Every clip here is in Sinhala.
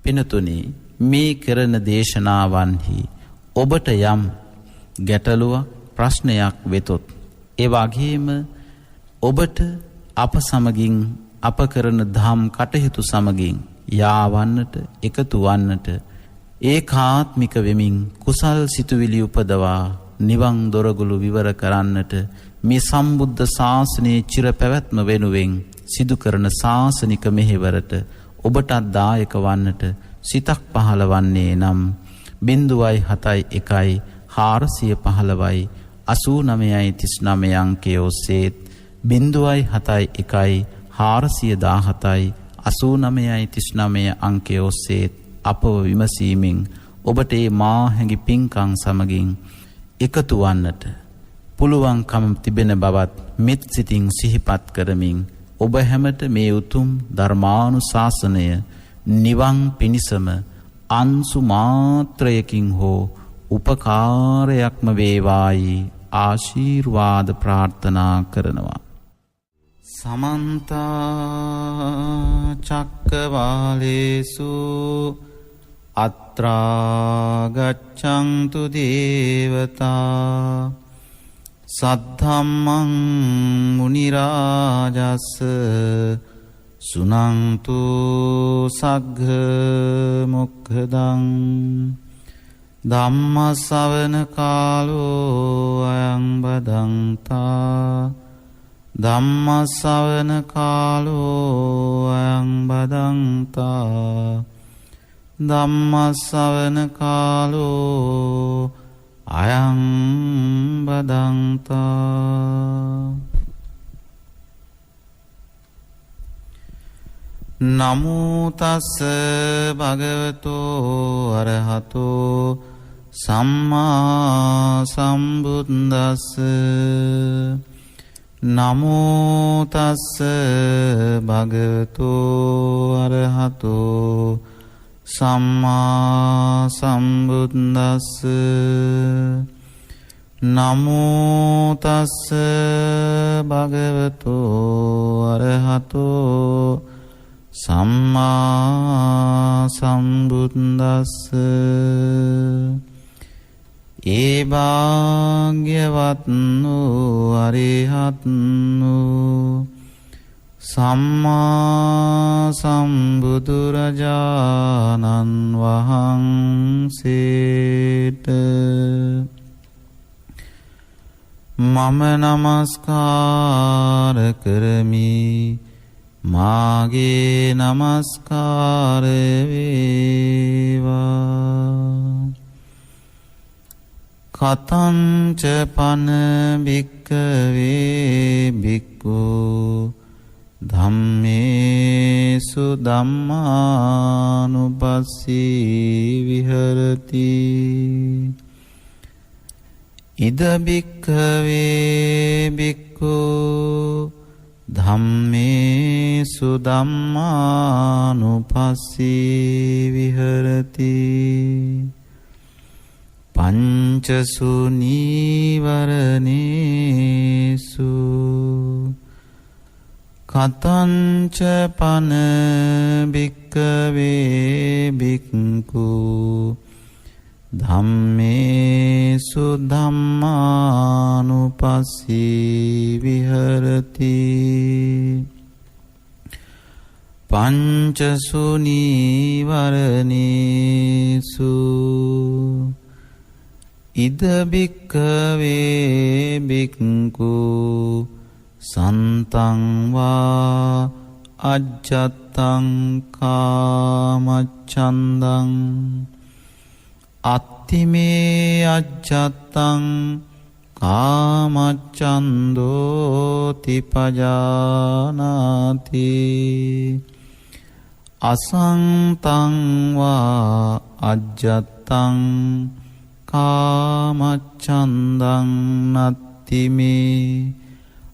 පිනතුනි මේ කරන දේශනාවන්හි ඔබට යම් ගැටලුවක් ප්‍රශ්නයක් වෙතොත් ඒ වගේම ඔබට අප සමගින් අප කරන දහම් කටයුතු සමගින් යාවන්නට එකතු වන්නට ඒකාත්මික වෙමින් කුසල් සිතුවිලි උපදවා නිවන් දොරගුළු විවර කරන්නට මේ සම්බුද්ධ ශාසනයේ චිර පැවැත්ම වෙනුවෙන් සිදු කරන ශාසනික මෙහෙවරට ඔබටත් දායක වන්නට සිතක් පහළවන්නේ නම් 071 415 8939 අංකයේ ඔස්සේ 071 417 8939 අංකයේ ඔස්සේ අපව විමසීමෙන් ඔබට මේ මා හැඟි පින්කම් සමගින් එකතු වන්නට පුළුවන්කම තිබෙන බවත් මෙත් සිතින් සිහිපත් කරමින් ඔබ හැමත මේ උතුම් ධර්මානුශාසනය නිවන් පිණිසම අංශු මාත්‍රයකින් හෝ උපකාරයක්ම වේවායි ආශිර්වාද ප්‍රාර්ථනා කරනවා. සමන්ත චක්කවාලේසු අත්‍රා ගච්ඡන්තු දේවතා සද්ධම්මං මුනි රාජස් සුනන්තු සග්ග මොක්ඛදං ධම්ම ශ්‍රවණ කාලෝ අයං බදන්තා ධම්ම ශ්‍රවණ කාලෝ අයං බදන්තා ධම්ම ශ්‍රවණ කාලෝ අයං බදන්තා. නමෝ තස්ස භගවතෝ අරහතෝ සම්මා සම්බුද්දස්ස. නමෝ තස්ස භගවතෝ අරහතෝ සම්මා සම්බුද්දස්ස. නමෝ තස්ස භගවතෝ අරහතෝ සම්මා සම්බුද්දස්ස. ඒ භාග්‍යවත් වූ අරිහත් වූ සම්මා සම්බුදුරජාණන් වහන්සේට මම නමස්කාර කරමි. මාගේ නමස්කාර වේවා. කතංච පන භික්ඛවේ භික්ඛු ධම්මේසු ධම්මානුපස්සී විහෙරති. ඉද භික්ඛවේ භික්ඛු ධම්මේසු ධම්මානුපස්සී විහෙරති. පංචසු නීවරණේසු කතංච පන භික්ඛවේ භික්ඛු ධම්මේසු ධම්මානුපස්සී විහෙරති. පංචසු නීවරණේසු ඉද භික්ඛවේ භික්ඛු සන්තං වා අජ්ජත්තං කාමච්ඡන්දං අත්තිමේ අජ්ජත්තං කාමච්ඡන්தோ තිපජානාති. අසංතං වා අජ්ජත්තං කාමච්ඡන්දං නත්තිමේ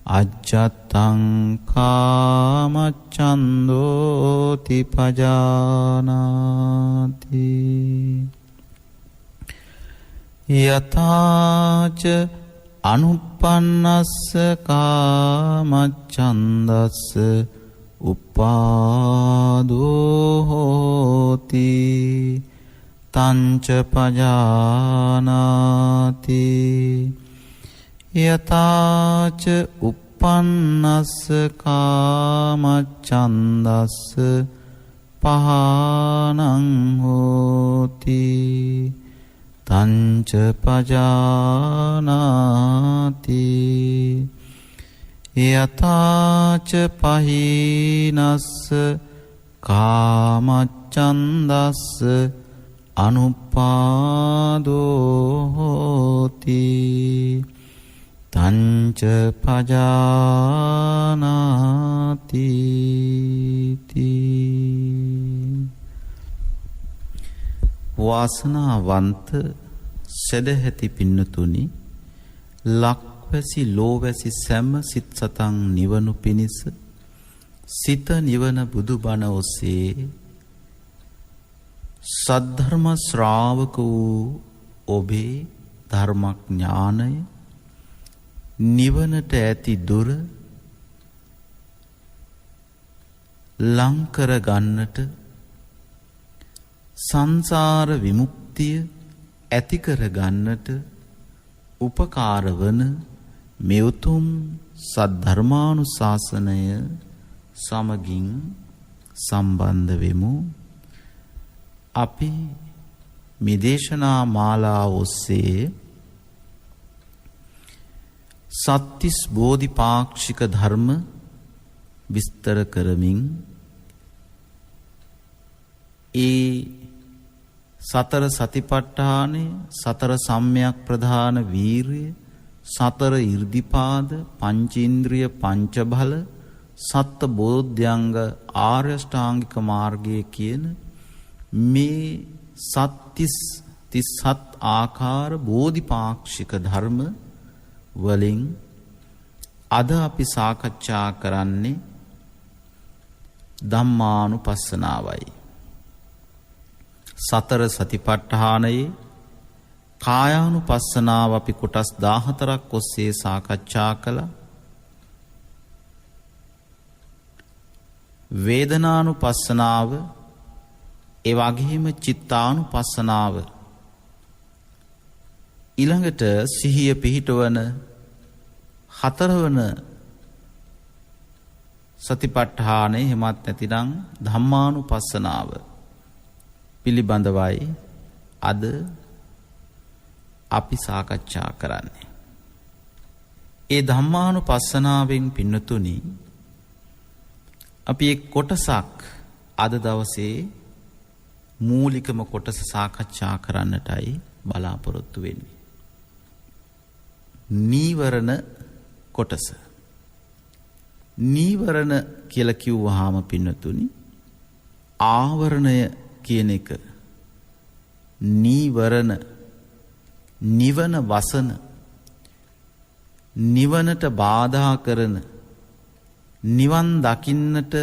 අජ්ජත්තං කාමච්ඡන්தோ තිපජානාති. යතාච අනුප්පන්නස්ස කාමච්ඡන්දස්ස උපාදෝ හෝති තංච පජානාති යතාච uppannස්ස කාමච්ඡන්දස්ස පහනං හෝති තංච පජානාති යතාච පහීනස්ස කාමච්ඡන්දස්ස අනුපාදෝ හෝති තංච පජානාති වාසනාවන්ත සදැහැති පින්නතුනි ලක්වැසි ලෝවැසි සැම සිත් සතන් නිවනු පිණිස සිත නිවන බුදුබණ ඔස්සේ සද්ධර්ම ශ්‍රාවක වූ ඔබේ ධර්මඥානය නිවනට ඇති දුර ලංකර ගන්නට සංසාර විමුක්තිය ඇති කර ගන්නට උපකාර වන මේ උතුම් සද්ධර්මානුශාසනය සමගින් සම්බන්ධ වෙමු. අපි මේ දේශනා මාලාව ඔස්සේ සත්තිස් බෝධිපාක්ෂික ධර්ම විස්තර කරමින් ඒ සතර සතිපට්ඨානය, සතර සම්‍යක් ප්‍රධාන වීරිය, සතර ඉර්ධිපාද, පංචේන්ද්‍රිය පංචබල, සත්ත බෝධ්‍යංග ආර්ය ශ්‍රාංගික මාර්ගය කියන මේ සත්තිස් 37 ආකාර බෝධිපාක්ෂික ධර්ම වලින් අද අපි සාකච්ඡා කරන්නේ ධම්මානුපස්සනාවයි. සතර සතිපට්ඨානයේ කායානුපස්සනාව අපි කොටස් 14ක් ඔස්සේ සාකච්ඡා කළා. වේදනානුපස්සනාව, ඒ වගේම චිත්තානුපස්සනාව, ඊළඟට සිහිය පිහිටවන හතරවන සතිපට්ඨානය එහෙමත් නැතිනම් ධම්මානුපස්සනාව පිළිබඳවයි අද අපි සාකච්ඡා කරන්නේ. ඒ ධම්මානුපස්සනාවෙන් පින්නතුනි අපි එක් කොටසක් අද දවසේ මූලිකම කොටස සාකච්ඡා කරන්නටයි බලාපොරොත්තු වෙන්නේ. නීවරණ කොටස. නීවරණ කියලා කිව්වහම පින්නතුනි ආවරණය කියන එක, නීවරණ නිවන වසන, නිවනට බාධා කරන, නිවන් දකින්නට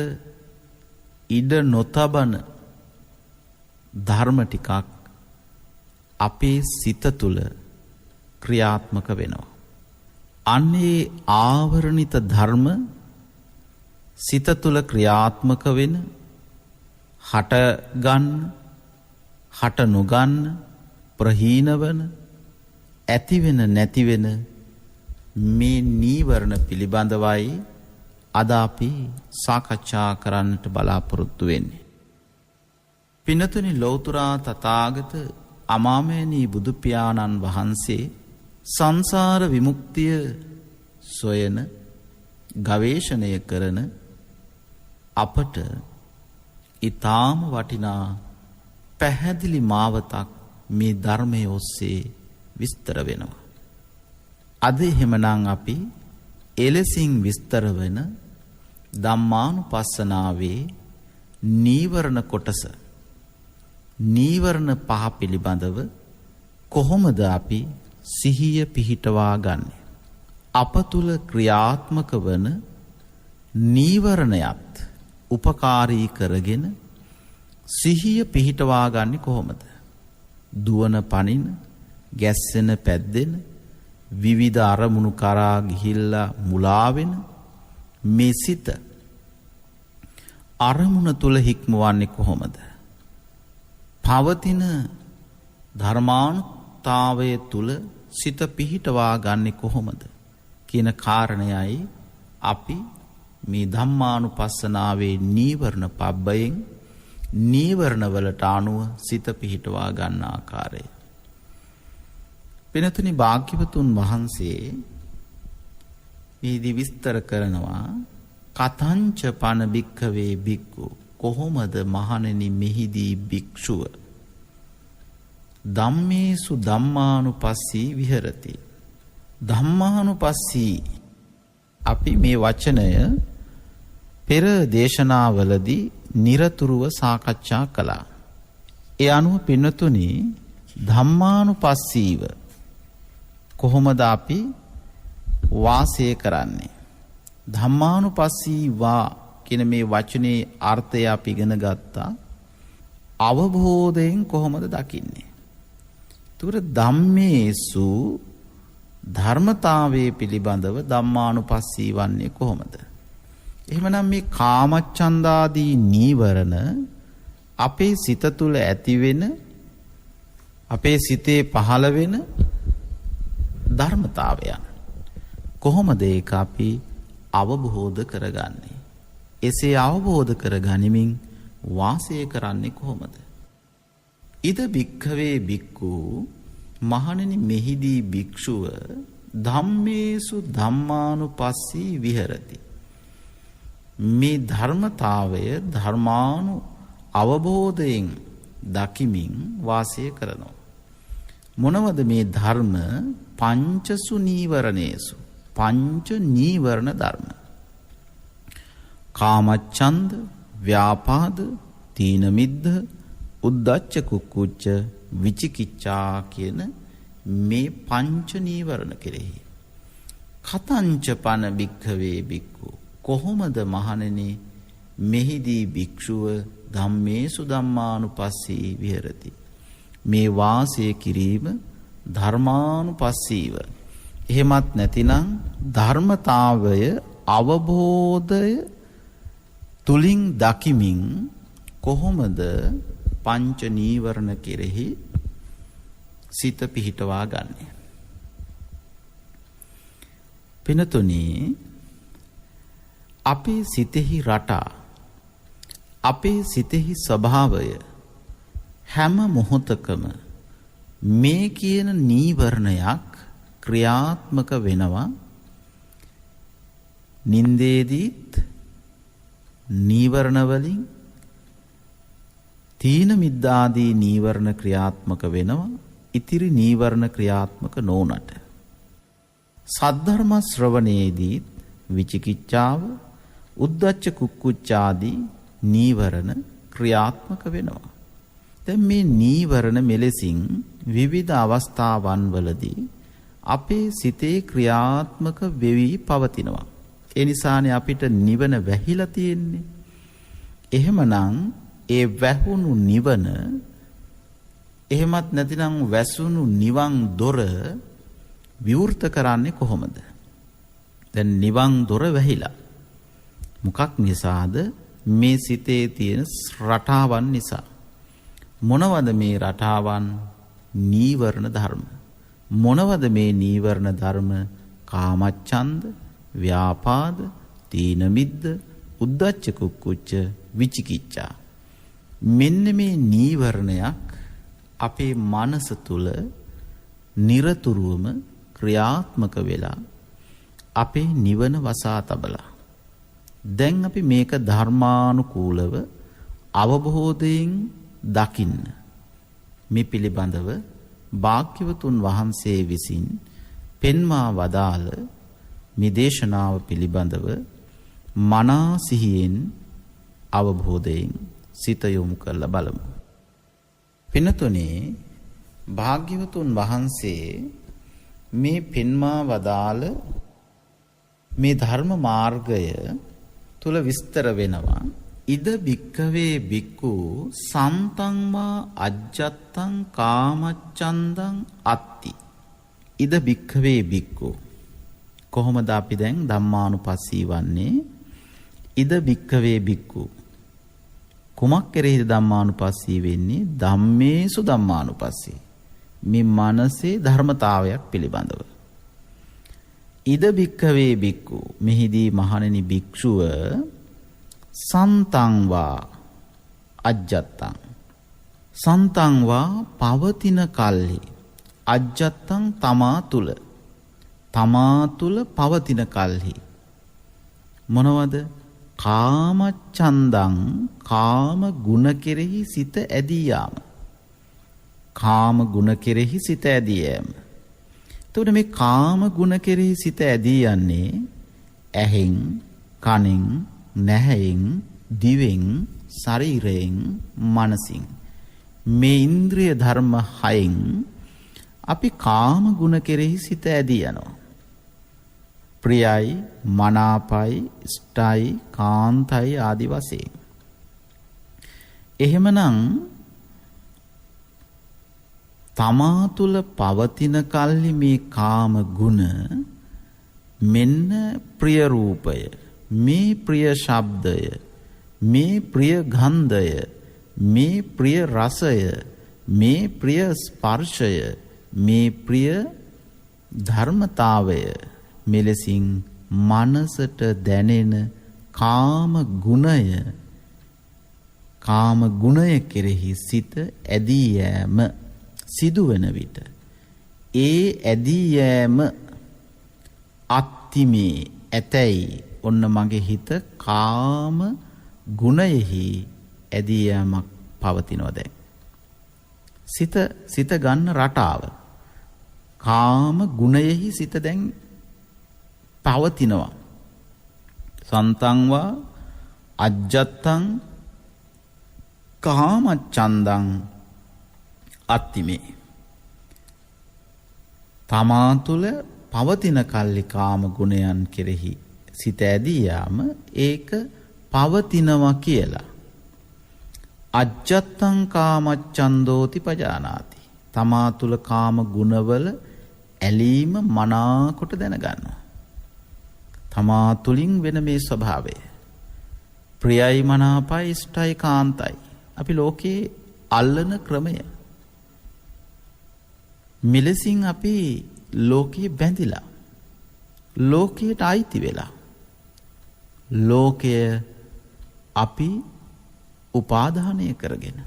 ඉඩ නොතබන ධර්ම ටිකක් අපේ සිත තුළ ක්‍රියාත්මක වෙනවා. අන්නේ ආවරණිත ධර්ම සිත තුළ ක්‍රියාත්මක වෙන, හට ගන්න, හට නොගන්න, ප්‍රහීන වන, ඇති වෙන නැති වෙන මේ නීවරණ පිළිබඳවයි අද අපි සාකච්ඡා කරන්නට බලාපොරොත්තු වෙන්නේ. පින්නතුනි ලෞතර තථාගත අමාමෑණී බුදු පියාණන් වහන්සේ සංසාර විමුක්තිය සොයන, ගවේෂණය කරන අපට ඊටාම වටිනා පැහැදිලි මාවතක් මේ ධර්මයේ ඔස්සේ විස්තර වෙනවා. අද එහෙමනම් අපි එලෙසින් විස්තර වෙන ධම්මානුපස්සනාවේ නීවරණ කොටස, නීවරණ පහ පිළිබඳව කොහොමද අපි සිහිය පිහිටවා ගන්නේ? අප තුල ක්‍රියාත්මක වන නීවරණයත් උපකාරී කරගෙන සිහිය පිහිටවා ගන්නේ කොහොමද? දුවන පනින, ගැස්සෙන පැද්දෙන, විවිධ අරමුණු කරා ගිහිල්ලා මුලා වෙන මේ සිත අරමුණ තුල හික්මවන්නේ කොහොමද? පවතින ධර්මානුතාවය තුල සිත පිහිටවා ගන්නෙ කොහොමද කියන කාරණයයි අපි මේ ධම්මානුපස්සනාවේ නීවරණ පබ්බයෙන් නීවරණ වලට අනුව සිත පිහිටවා ගන්න ආකාරය. වෙනතුනි භාග්‍යවතුන් වහන්සේ මේදී විස්තර කරනවා කතංච පන භික්ඛවේ භික්ඛු කොහොමද මහණෙනි මෙහිදී භික්ෂුව ධම්මේසු ධම්මානුපස්සී විහෙරති. ධම්මානුපස්සී අපි මේ වචනය පෙර දේශනාවලදී නිරතුරුව සාකච්ඡා කළා. ඒ අනුව පින්නතුනි ධම්මානුපස්සීව කොහොමද අපි වාසය කරන්නේ? ධම්මානුපස්සීවා කියන මේ වචනේ අර්ථය අපි ඉගෙන ගත්තා. අවබෝධයෙන් කොහොමද දකින්නේ? ඒතර ධම්මේසු ධර්මතාවයේ පිළිබඳව ධම්මානුපස්සී වන්නේ කොහොමද? එහෙමනම් මේ කාමච්ඡන්දාදී නීවරණ අපේ සිත තුළ ඇති වෙන අපේ සිතේ පහළ වෙන ධර්මතාවයන්. කොහොමද ඒක අපි අවබෝධ කරගන්නේ? එසේ අවබෝධ කරගනිමින් වාසය කරන්නේ කොහොමද? ඉද භික්ඛවේ භික්ඛු මහණෙනි මෙහිදී භික්ෂුව ධම්මේසු ධම්මානුපස්සී විහෙරති. මේ ධර්මතාවය ධර්මානු අවබෝධයෙන් දකිමින් වාසය කරනවා. මොනවද මේ ධර්ම? පංචසු නීවරණේසු පංච නීවරණ ධර්ම. කාමච්ඡන්ද, ව්‍යාපාද, තීන මිද්ධ, උද්ධච්ච කුක්කුච්ච, විචිකිච්ඡා කියන මේ පංච නීවරණ කෙරෙහි. කතංච පන භික්ඛවේ භික්ඛු කොහොමද මහණෙනි මෙහිදී භික්ෂුව ධම්මේසු ධම්මානුපස්සී විහෙරති. මේ වාසය කිරීම ධර්මානුපස්සීව. එහෙමත් නැතිනම් ධර්මතාවය අවබෝධය තුලින් දකිමින් කොහොමද පංච නීවරණ කෙරෙහි සිත පිහිටවා ගන්නේ? පිනතුනි අපේ සිතෙහි රටා අපේ සිතෙහි ස්වභාවය හැම මොහොතකම මේ කියන නීවරණයක් ක්‍රියාත්මක වෙනවා. නින්දේදීත් නීවරණ වලින් තීන මිද්දාදී නීවරණ ක්‍රියාත්මක වෙනවා. ඉතිරි නීවරණ ක්‍රියාත්මක නොවුනට සද්ධර්ම ශ්‍රවණයේදී විචිකිච්ඡාව, උද්ධච්ච කුක්කුච්චාදී නීවරණ ක්‍රියාත්මක වෙනවා. දැන් මේ නීවරණ මෙලෙසින් විවිධ අවස්ථාවන් වලදී අපේ සිතේ ක්‍රියාත්මක වෙවි පවතිනවා. ඒ නිසානේ අපිට නිවන වැහිලා තියෙන්නේ. එහෙමනම් ඒ වැහුණු නිවන එහෙමත් නැතිනම් වැසුණු නිවන් දොර විවෘත කරන්නේ කොහොමද? දැන් නිවන් දොර වැහිලා. මොකක් නිසාද? මේ සිතේ තියෙන රටාවන් නිසා. මොනවද මේ රටාවන්? නීවරණ ධර්ම. මොනවද මේ නීවරණ ධර්ම? කාමච්ඡන්ද, ව්‍යාපාද, තීන මිද්ධ, උද්ධච්ච කුක්කුච්ච, විචිකිච්ඡා. මෙන්න මේ නීවරණයක් අපේ මනස තුල නිරතුරුවම ක්‍රියාත්මක වෙලා අපේ නිවන වසා තබලා. දැන් අපි මේක ධර්මානුකූලව අවබෝධයෙන් දකින්න මේ පිළිබඳව භාග්‍යවතුන් වහන්සේ විසින් පෙන්වා වදාළ මේ දේශනාව පිළිබඳව මනා සිහියෙන් අවබෝධයෙන් සිත යොමු කරලා බලමු. පින්නතුනේ භාග්‍යවතුන් වහන්සේ මේ පෙන්වා වදාළ මේ ධර්ම මාර්ගය තුල විස්තර වෙනවා. ඉද භික්ඛවේ භික්ඛු සන්තං වා අජ්ජත්තං කාමච්ඡන්දං අත්ති. ඉද භික්ඛවේ භික්ඛු කොහොමද අපි දැන් ධම්මානුපස්සී වන්නේ? ඉද භික්ඛවේ භික්ඛු කුමක් කෙරෙහිද ධම්මානුපස්සී වෙන්නේ? ධම්මේසු ධම්මානුපස්සී. මේ මනසේ ධර්මතාවයක් පිළිබඳව. ඉද භික්ඛවේ භික්ඛු, මෙහිදී මහණෙනි භික්ෂුව, සන්තං වා අජ්ජත්තං, සන්තං වා පවතින කල්හි, අජ්ජත්තං තමා තුල පවතින කල්හි මොනවද? කාමච්ඡන්දං, කාම ගුණ කෙරෙහි සිත ඇදී යාම. කාම ගුණ කෙරෙහි සිත ඇදී යාම. එතකොට මේ කාම ගුණ කෙරෙහි සිත ඇදී යන්නේ ඇහෙන්, කනෙන්, නැහැෙන්, දිවෙන්, ශරීරයෙන්, මනසින්. මේ ඉන්ද්‍රිය ධර්ම හයෙන් අපි කාම ගුණ කෙරෙහි සිත ඇදී යනවා. ප්‍රියයි, මනාපයි, ඉෂ්ටයි, කාන්තයි ආදි වශයෙන්. එහෙමනම් තමා තුළ පවතින කල්හි මේ කාම ගුණ, මෙන්න ප්‍රිය රූපය, මේ ප්‍රිය ශබ්දය, මේ ප්‍රිය ගන්ධය, මේ ප්‍රිය රසය, මේ ප්‍රිය ස්පර්ශය, මේ ප්‍රිය ධර්මතාවය, මෙලෙසින් මනසට දැනෙන කාම ගුණය කෙරෙහි සිත ඇදී යෑම සිදුවන විට, ඒ ඇදී යෑම අත්තිමේ ඇතැයි, ඔන්න මගේ හිත කාම ගුණයෙහි ඇදී යෑමක් පවතිනවා. දැන් සිත ගන්න රටාව, කාම ගුණයෙහි සිත දැන් පවතිනවා. සන්තං වා අජ්ජත්තං කාමච්ඡන්දං අත්තිමේ. තමා තුළ පවතින කල්ලි කාම ගුණයන් කෙරෙහි සිත ඇදී යාම, ඒක පවතිනවා කියලා. අජ්ජත්තං කාමච්ඡන්දෝති පජානාති. තමා තුළ කාම ගුණවල ඇලීම මනාකොට දැනගන්නවා. තමා තුළින් වෙන මේ ස්වභාවය ප්‍රියයි, මනාපයි, ඉෂ්ටයි, කාන්තයි අපි ලෝකේ අල්ලන ක්‍රමය. මෙලෙසින් අපි ලෝකයේ බැඳිලා, ලෝකයට අයිති වෙලා, ලෝකය අපි උපාදානය කරගෙන,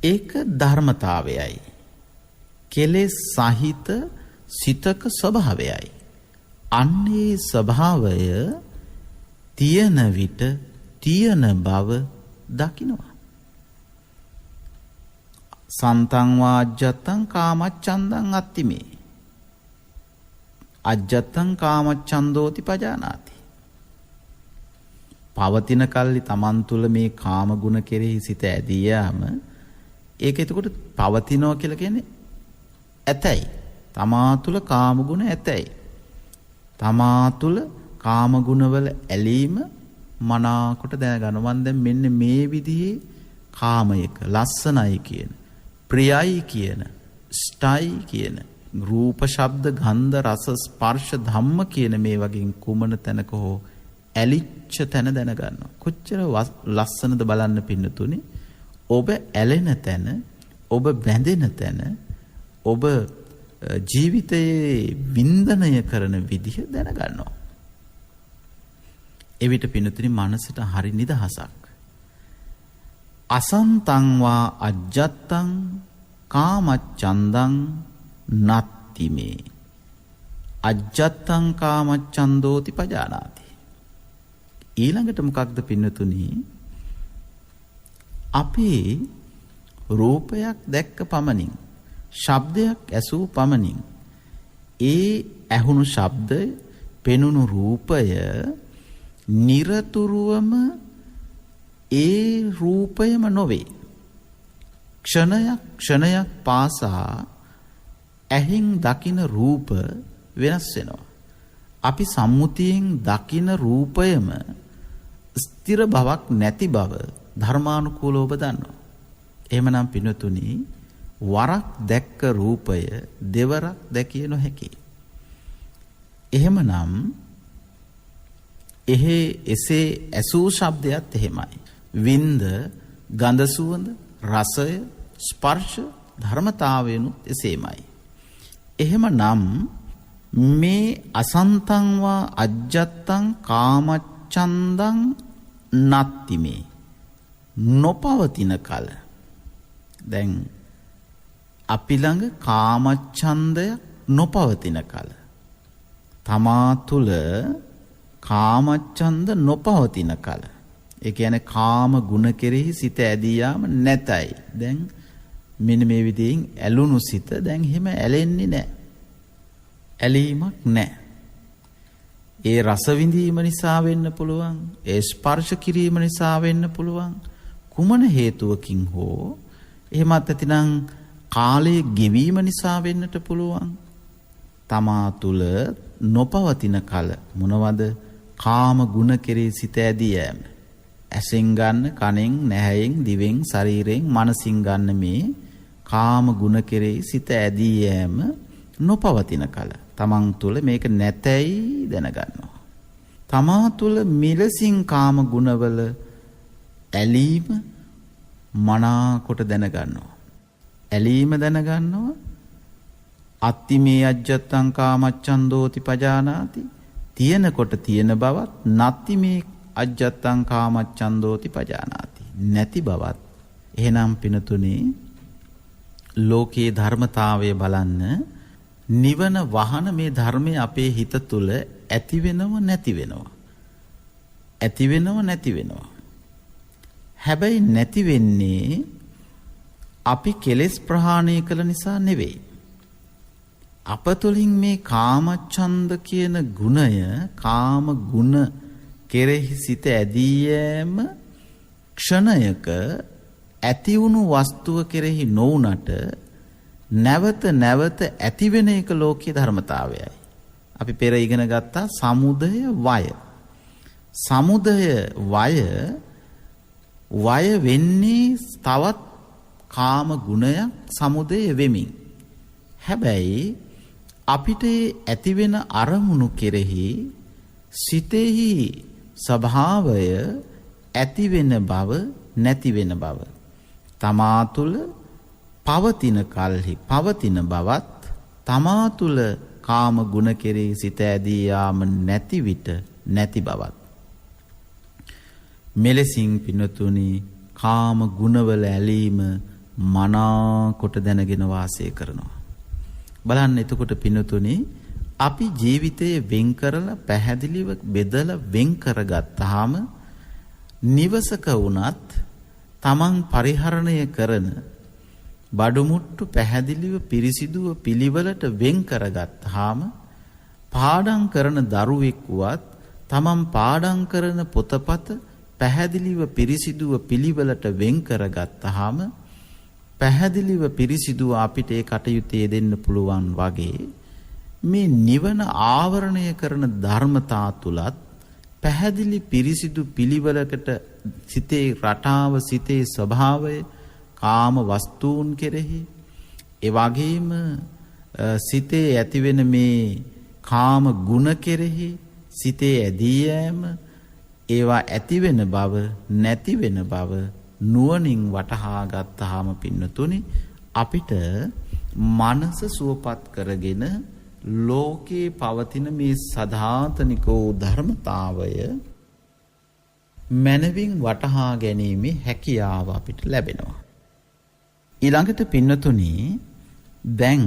ඒක ධර්මතාවයයි, කෙලෙස් සහිත සිතක ස්වභාවයයි. අන්නේ ස්වභාවය තියෙන විට තියෙන බව දකිනවා. සන්තං වා අජ්ජත්තං කාමච්ඡන්දං අත්තිමේ. අජ්ජත්තං කාමච්ඡන්දෝති පජානාති. පවතින කල්ලි තමන් තුළ මේ කාම ගුණ කෙරෙහි සිත ඇදී යාම, ඒක එතකොට පවතිනවා කියලා කියන්නේ ඇතැයි. තමා තුළ කාම ගුණ ඇතැයි. තමා තුළ කාම ගුණවල ඇලීම මනාකොට දැනගන්න. දැන් මෙන්න මේ විදිහේ කාමයක, ලස්සනයි කියන, ප්‍රියයි කියන, ස්ටයි කියන, රූප, ශබ්ද, ගන්ධ, රස, ස්පර්ශ, ධම්ම කියන මේ වගේ කුමන තැනක හෝ ඇලිච්ච තැන දැනගන්නවා. කොච්චර ලස්සනද බලන්න පින්නතුනේ. ඔබ ඇලෙන තැන, ඔබ බැඳෙන තැන, ඔබ ජීවිතයේ වින්දනය කරන විදිහ දැනගන්නවා. එවිට පින්නතුනි මනසට හරි නිදහසක්. අසන්තං වා අජ්ජත්තං කාමච්ඡන්දං නත්තිමේ. අජ්ජත්තං කාමච්ඡන්දෝති පජානාති. ඊළඟට මොකක්ද පින්නතුනි? අපි රූපයක් දැක්ක පමණින්, ශබ්දයක් ඇසූ පමණින්, ඒ ඇහුණු ශබ්දය, පෙනුණු රූපය නිරතුරුවම ඒ රූපයම නොවේ. ක්ෂණයක් පාසා ඇහෙන් දකින රූප වෙනස් වෙනවා. අපි සම්මුතියෙන් දකින රූපයම ස්ථිර බවක් නැති බව ධර්මානුකූලව ඔබ දන්නවා. එහෙමනම් පින්වතුනි, වරක් දැක්ක රූපය දෙවරක් දැකිය නොහැකි. එහෙමනම් එසේ ඇසූ ශබ්දයත් එහෙමයි. වින්ද, ගඳ සුවඳ, රසය, ස්පර්ශ ධර්මතාවයනුත් එසේමයි. එහෙමනම් මේ අසන්තං වා අජ්ජත්තං කාමච්ඡන්දං නත්ති මේ නොපවතින කල දැන් අපි ළඟ කාමච්ඡන්දය නොපවතින කල තමා තුළ කාමච්ඡන්ද නොපවතින කල ඒ කියන්නේ කාම ගුණ කෙරෙහි සිත ඇදී යාම නැතයි. දැන් මෙන්න මේ විදිහෙන් ඇලුණු සිත දැන් එහෙම ඇලෙන්නේ නැහැ. ඇලීමක් නැහැ. ඒ රස විඳීම නිසා වෙන්න පුළුවන්. ඒ ස්පර්ශ කිරීම නිසා වෙන්න පුළුවන්. කුමන හේතුවකින් හෝ එහෙමත් ඇතිනම් කාලයේ ගෙවීම නිසා වෙන්නට පුළුවන්. තමා තුළ නොපවතින කල මොනවද? කාම ගුණ කෙරෙහි සිත ඇදී යෑම. ඇසෙන් ගන්න, කනෙන්, නැහැයෙන්, දිවෙන්, ශරීරයෙන්, මනසින් ගන්න මේ කාම ගුණ කෙරෙහි සිත ඇදී යෑම නොපවතින කල තමන් තුළ මේක නැතයි දැනගන්නවා. තමා තුළ මෙලසින් කාම ගුණවල ඇලීම මනාකොට දැනගන්නවා. ඇලීම දැනගන්නවා. අත්ති මේ අජ්ජත්තං කාමච්ඡන්දෝති පජානාති. තියෙනකොට තියෙන බවත්, නැති මේ අජ්ජත්තං කාමච්ඡන්දෝති පජානාති. නැති බවත්. එහෙනම් පිනතුනේ ලෝකේ ධර්මතාවය බලන්න. නිවන වහන මේ ධර්මයේ අපේ හිත තුළ ඇති වෙනව නැති වෙනවා. ඇති වෙනව නැති වෙනවා. හැබැයි නැති වෙන්නේ අපි කෙලෙස් ප්‍රහාණය කළ නිසා නෙවෙයි. අප තුළින් මේ කාමච්ඡන්ද කියන ගුණය, කාම ගුණ කෙරෙහි සිත ඇදී යෑම ක්ෂණයක ඇති වුණු වස්තුව කෙරෙහි නොඋනට නැවත නැවත ඇති වෙන එක ලෝකීය ධර්මතාවයයි. අපි පෙර ඉගෙන ගත්තා සමුදය වය. සමුදය වය වෙන්නේ තවත් කාම ගුණයක් සමුදය වෙමින්. හැබැයි අපිට ඇති වෙන අරමුණු කෙරෙහි සිතෙහි ස්වභාවය ඇති වෙන බව නැති වෙන බව තමා තුළ පවතින කල්හි පවතින බවත් තමා තුළ කාම ගුණ කෙරෙහි සිත ඇදී යාම නැති විට නැති බවත් මෙලෙසින් පිනතුනි කාම ගුණවල ඇලීම මනාකොට දැනගෙන වාසය කරනවා. බලන්න එතකොට පිනතුනි අපි ජීවිතයේ වෙන් කරලා පැහැදිලිව බෙදලා වෙන් කරගත්තාම නිවසක වුණත් තමන් පරිහරණය කරන බඩුමුට්ටු පැහැදිලිව පිරිසිදුව පිළිවෙලට වෙන් කරගත්තාම පාඩම් කරන දරුවෙක් වුවත් තමන් පාඩම් කරන පොතපත පැහැදිලිව පිරිසිදුව පිළිවෙලට වෙන් කරගත්තාම පැහැදිලිව පිරිසිදුව අපිට ඒ කටයුත්තේ දෙන්න පුළුවන් වගේ මේ නිවන ආවරණය කරන ධර්මතා තුලත් පැහැදිලි පිරිසිදු පිළිවෙලකට සිතේ රටාව සිතේ ස්වභාවය කාම වස්තුන් කෙරෙහි ඒ වගේම සිතේ ඇතිවෙන මේ කාම ගුණ කෙරෙහි සිතේ ඇදී යෑම ඒවා ඇති වෙන බව නැති වෙන බව නුවණින් වටහා ගත්තාම පින්නතුනි අපිට මනස සුවපත් කරගෙන ලෝකේ පවතින මේ සදාතනික වූ ධර්මතාවය මනවින් වටහා ගැනීමේ හැකියාව අපිට ලැබෙනවා. ඊළඟට පින්නතුනි දැන්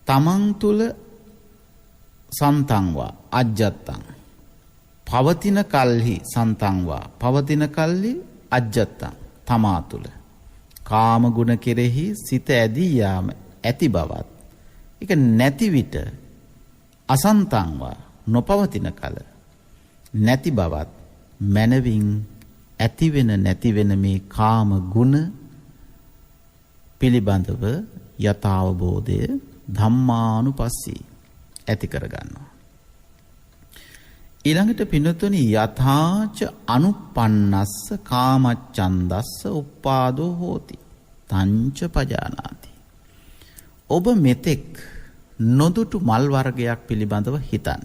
තමන් තුළ සන්තංවා අජ්ජත්තං පවතින කල්හි සන්තංවා පවතින කල්හි අජ්ජත්තං තමා තුළ කාම ගුණ කෙරෙහි සිත ඇදී යාම ඇති බවත් ඒක නැති විට අසන්තංවා නොපවතින කල නැති බවත් මනවින් ඇති වෙන නැති වෙන මේ කාම ගුණ පිළිබඳව යථාවබෝධය ධම්මානුපස්සී ඇති කරගන්නවා. ඊළඟට පින්නතුනි යථාච අනුපන්නස්ස කාමච්ඡන්දස්ස උප්පාදෝ හෝති තංච පජානාති. ඔබ මෙතෙක් නොදුටු මල් වර්ගයක් පිළිබඳව හිතන්න.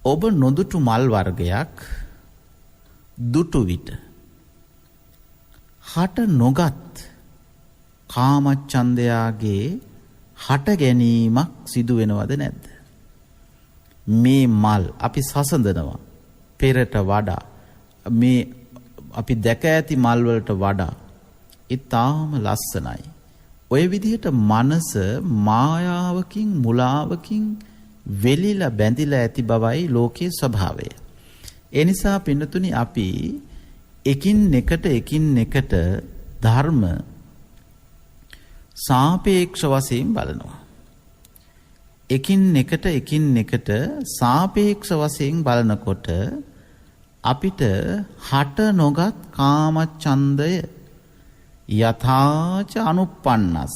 ඔබ නොදුටු මල් වර්ගයක් දුටු විට හට නොගත් කාමච්ඡන්දයාගේ හට ගැනීමක් සිදු වෙනවද නැද්ද? මේ මල් අපි සසඳනවා පෙරට වඩා, මේ අපි දැක ඇති මල් වලට වඩා ඊටාම ලස්සනයි. ඔය විදිහට මනස මායාවකින් මුලාවකින් වෙලිලා බැඳිලා ඇති බවයි ලෝකයේ ස්වභාවය. ඒ නිසා පින්නතුනි අපි එකින් එකට ධර්ම සාපේක්ෂ වශයෙන් බලනවා. එකින් එකට සාපේක්ෂ වශයෙන් බලනකොට අපිට හට නොගත් කාමච්ඡන්දය යථාච අනුප්පන්නස්ස,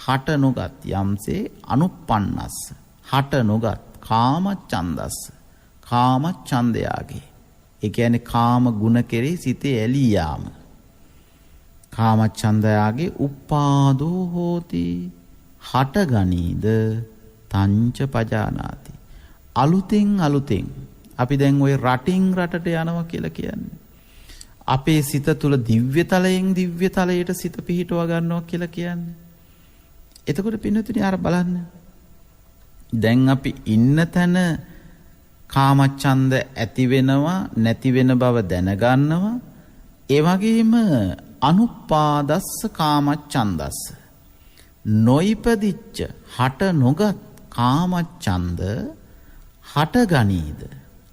හට නොගත් යම්සේ අනුප්පන්නස්ස, හට නොගත් කාමච්ඡන්දස්ස, කාමච්ඡන්දයාගේ, ඒ කියන්නේ කාම ගුණ කෙරෙහි සිතේ ඇලී යාම, කාමච්ඡන්දයාගේ උපාදෝ හෝති, හට ගනීද තංච පජානාති. අලුතෙන් අපි දැන් ওই රටින් රටට යනවා කියලා කියන්නේ අපේ සිත තුළ දිව්‍යතලයෙන් දිව්‍යතලයට සිත පිහිටව ගන්නවා කියලා කියන්නේ. එතකොට පින්නතුනි අර බලන්න, දැන් අපි ඉන්න තැන කාමච්ඡන්ද ඇති වෙනවා නැති වෙන බව දැනගන්නවා. ඒ වගේම අනුපාදස්ස කාමච්ඡන්දස්ස, නොයිපදිච්ච හට නොගත් කාමච්ඡන්ද හට ගනීද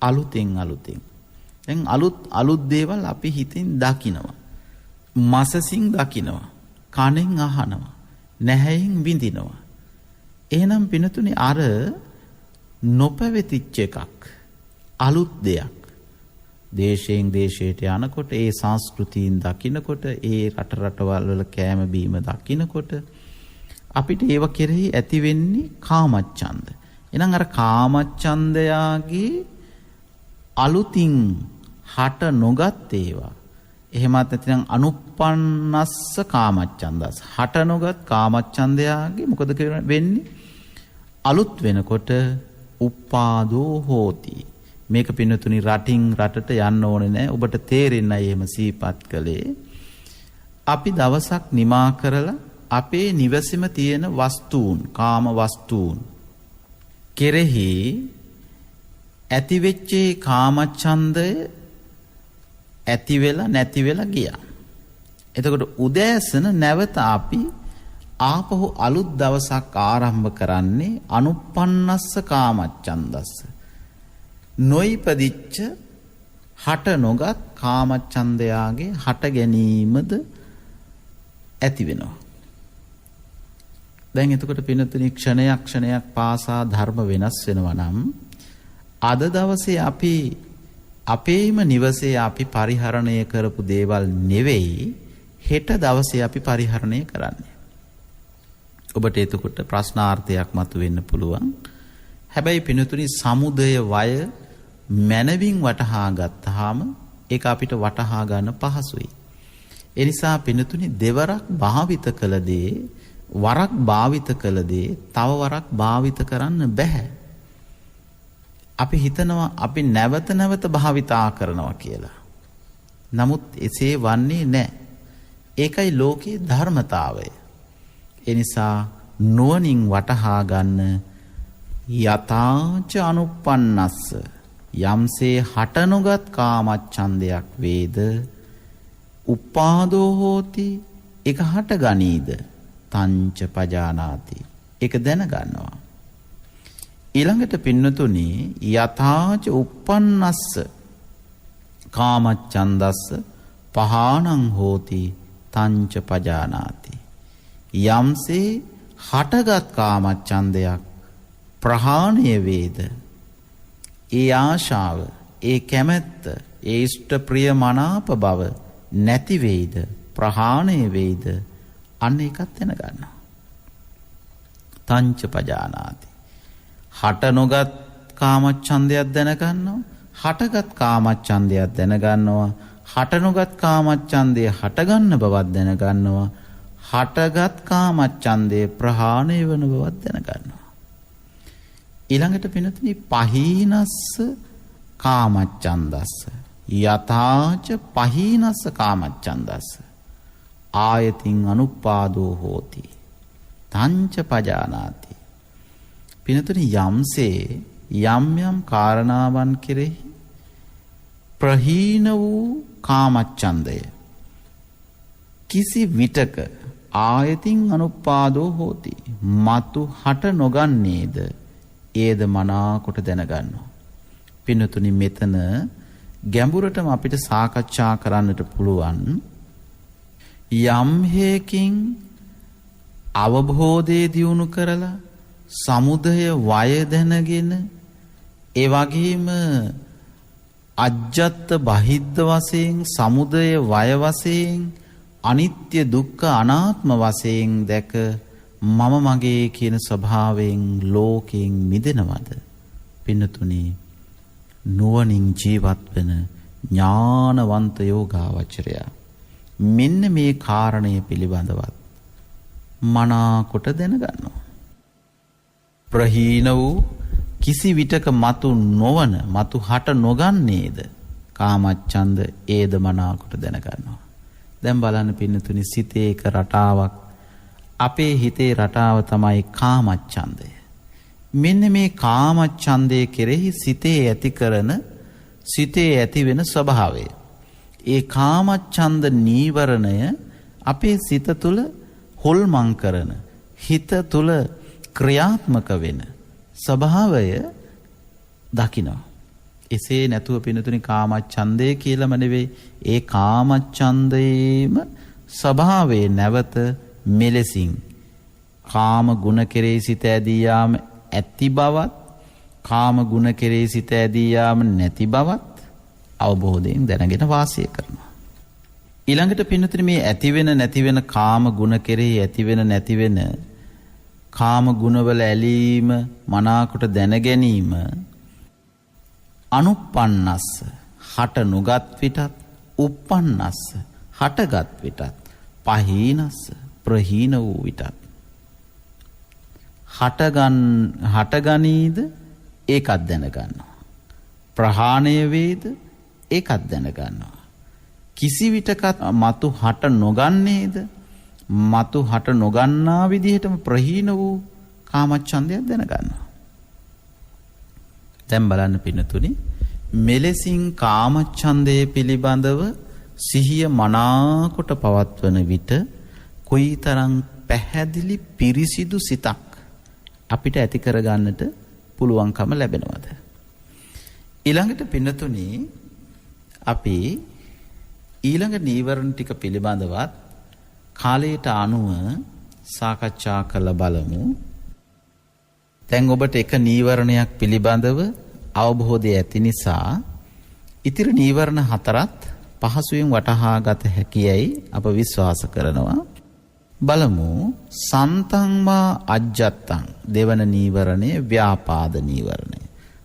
අලුතෙන්. දැන් අලුත් දේවල් අපි හිතින් දකිනවා, මසසින් දකිනවා, කනෙන් අහනවා, නැහැයින් විඳිනවා. එහෙනම් පිනතුනි අර නොපැවතිච්ච එකක්, අලුත් දෙයක් දේශයෙන් දේශයට යනකොට, ඒ සංස්කෘතීන් දකිනකොට, ඒ රටවල් වල කෑම බීම දකිනකොට අපිට ඒව කෙරෙහි ඇති වෙන්නේ කාමච්ඡන්ද. එහෙනම් අර කාමච්ඡන්දයාගේ අලුතින් හට නොගත් ඒවා, එහෙමත් නැත්නම් අනුප්පන්නස්ස කාමච්ඡන්දස්, හට නොගත් කාමච්ඡන්දයාගේ මොකද වෙන්නේ? අලුත් වෙනකොට උපාදෝ හෝති. මේක පින්නතුනි රටින් රටට යන්න ඕනේ නැහැ. ඔබට තේරෙන්නයි එහෙම සීපත් කළේ. අපි දවසක් නිමා කරලා අපේ නිවසේම තියෙන වස්තුන්, කාම වස්තුන් කෙරෙහි ඇතිවෙච්ච කාමච්ඡන්දය ඇති වෙලා නැති වෙලා ගියා. එතකොට උදෑසන නැවත අපි ආපහු අලුත් දවසක් ආරම්භ කරන්නේ අනුප්පන්නස්ස කාමච්ඡන්දස්ස, නොයිපදිච්ච හට නොගත් කාමච්ඡන්දයාගේ හට ගැනීමද ඇති වෙනවා. දැන් එතකොට පින්නතුනි ක්ෂණයක් පාසා ධර්ම වෙනස් වෙනවා නම් අද දවසේ අපි අපේම නිවසේ අපි පරිහරණය කරපු දේවල් නෙවෙයි හෙට දවසේ අපි පරිහරණය කරන්නේ. ඔබට එතකොට ප්‍රශ්නාර්ථයක් මතුවෙන්න පුළුවන්. හැබැයි පින්නතුනි සමුදය වය මනවින් වටහා ගත්තාම ඒක අපිට වටහා ගන්න පහසුයි. ඒ නිසා පින්නතුනි දෙවරක් භාවිත කළ දේ, වරක් භාවිත කළ දේ තව වරක් භාවිත කරන්න බෑ. අපි හිතනවා අපි නැවත භාවිතා කරනවා කියලා. නමුත් එසේ වන්නේ නැහැ. ඒකයි ලෝකයේ ධර්මතාවය. ඒ නිසා නුවණින් වටහා ගන්න යතාච අනුප්පන්නස්ස, යම්සේ හට නොගත් කාමච්ඡන්දයක් වේද උපාදෝ හෝති, ඒක හට ගනීද තංච පජානාති, ඒක දැනගන්නවා. ඊළඟට පින්නතුනි යථාච උප්පන්නස්ස කාමච්ඡන්දස්ස පහානං හෝති තංච පජානාති, යම්සේ හටගත් කාමච්ඡන්දයක් ප්‍රහාණය වේද, ඒ ආශාව, ඒ කැමැත්ත, ඒ ඉෂ්ට ප්‍රිය මනාප බව නැති වේද, ප්‍රහාණය වේද, අන්න ඒකත් දැනගන්නවා. තංච පජානාති, හට නොගත් කාමච්ඡන්දයක් දැනගන්නවා, හටගත් කාමච්ඡන්දයක් දැනගන්නවා, හට නොගත් කාමච්ඡන්දය හටගන්න බවක් දැනගන්නවා, හටගත් කාමච්ඡන්දේ ප්‍රහාණය වන බවක් දැනගන්නවා. ඊළඟට පින්නතුනි පහීනස්ස කාමච්ඡන්දස්ස, යතාච පහීනස්ස කාමච්ඡන්දස්ස ආයතින් අනුපාදෝ හෝති තංච පජානාති. පිනතුනි යම්සේ යම් යම් කාරණාවන් කෙරෙහි ප්‍රහීන වූ කාමච්ඡන්දය කිසි විටක ආයතින් අනුපාදෝ හෝති මතු හට නොගන්නේද ඒද මනාකොට දැනගන්නවා. පිනතුනි මෙතන ගැඹුරටම අපිට සාකච්ඡා කරන්නට පුළුවන් යම් හේකින් අවබෝධය දියුණු කරලා සමුදය වය දැනගෙන ඒ වගේම අජ්ජත් බහිද්ද වශයෙන් සමුදය වය වශයෙන් අනිත්‍ය දුක්ඛ අනාත්ම වශයෙන් දැක මම මගේ කියන ස්වභාවයෙන් ලෝකයෙන් මිදෙනවද? පින්නතුනි නුවණින් ජීවත් වෙන ඥානවන්ත යෝගාවචරය මෙන්න මේ කාරණය පිළිබඳවත් මනාකොට දැනගන්නවා. ප්‍රහීන වූ කිසි විටක මතු නොවන මතු හට නොගන්නේද කාමච්ඡන්ද ඒද මනාකොට දැනගන්නවා. දැන් බලන්න පින්නතුනි සිතේ එක රටාවක් අපේ හිතේ රටාව තමයි කාමච්ඡන්දය. මෙන්න මේ කාමච්ඡන්දයේ කෙරෙහි සිතේ ඇති කරන සිතේ ඇති වෙන ස්වභාවය. ඒ කාමච්ඡන්ද නීවරණය අපේ සිත තුළ හොල්මන් කරන හිත තුළ ක්‍රියාත්මක වෙන ස්වභාවය දකිනවා. එසේ නැතුව පිනතුනි කාමච්ඡන්දය කියලාම නෙවෙයි ඒ කාමච්ඡන්දයේම ස්වභාවයේ නැවත මෙලෙසින් කාම ගුණ කෙරෙහි සිත ඇදී යාම ඇති බවත් කාම ගුණ කෙරෙහි සිත ඇදී යාම නැති බවත් අවබෝධයෙන් දැනගෙන වාසය කරනවා. ඊළඟට පින්නතුනි මේ ඇති වෙන නැති වෙන කාම ගුණ කෙරෙහි ඇති වෙන නැති වෙන කාම ගුණවල ඇලීම මනාකොට දැන ගැනීම අනුප්පන්නස්ස හට නොගත් විටත් උප්පන්නස්ස හටගත් විටත් පහීනස්ස ප්‍රහීන වූ විටත් හටගනීද ඒකත් දැනගන්නවා. ප්‍රහාණය වේද ඒකත් දැනගන්නවා. කිසි විටකත් මතු හට නොගන්නේද මතු හට නොගන්නා විදිහටම ප්‍රහීන වූ කාමච්ඡන්දයක් දැනගන්නවා. දැන් බලන්න පින්නතුනි මෙලෙසින් කාමච්ඡන්දය පිළිබඳව සිහිය මනාකොට පවත්වන විට කොයිතරම් පැහැදිලි පිරිසිදු සිතක් අපිට ඇති කරගන්නට පුළුවන්කම ලැබෙනවද? ඊළඟට පින්නතුනි අපි ඊළඟ නීවරණ ටික පිළිබඳවත් කාලයට අනුව සාකච්ඡා කරලා බලමු. දැන් ඔබට එක නීවරණයක් පිළිබඳව අවබෝධය ඇති නිසා ඉතිරි නීවරණ හතරත් පහසුවෙන් වටහා ගත හැකියයි අප විශ්වාස කරනවා. බලමු සන්තං වා අජ්ජත්තං දෙවන නීවරණය ව්‍යාපාද නීවරණය.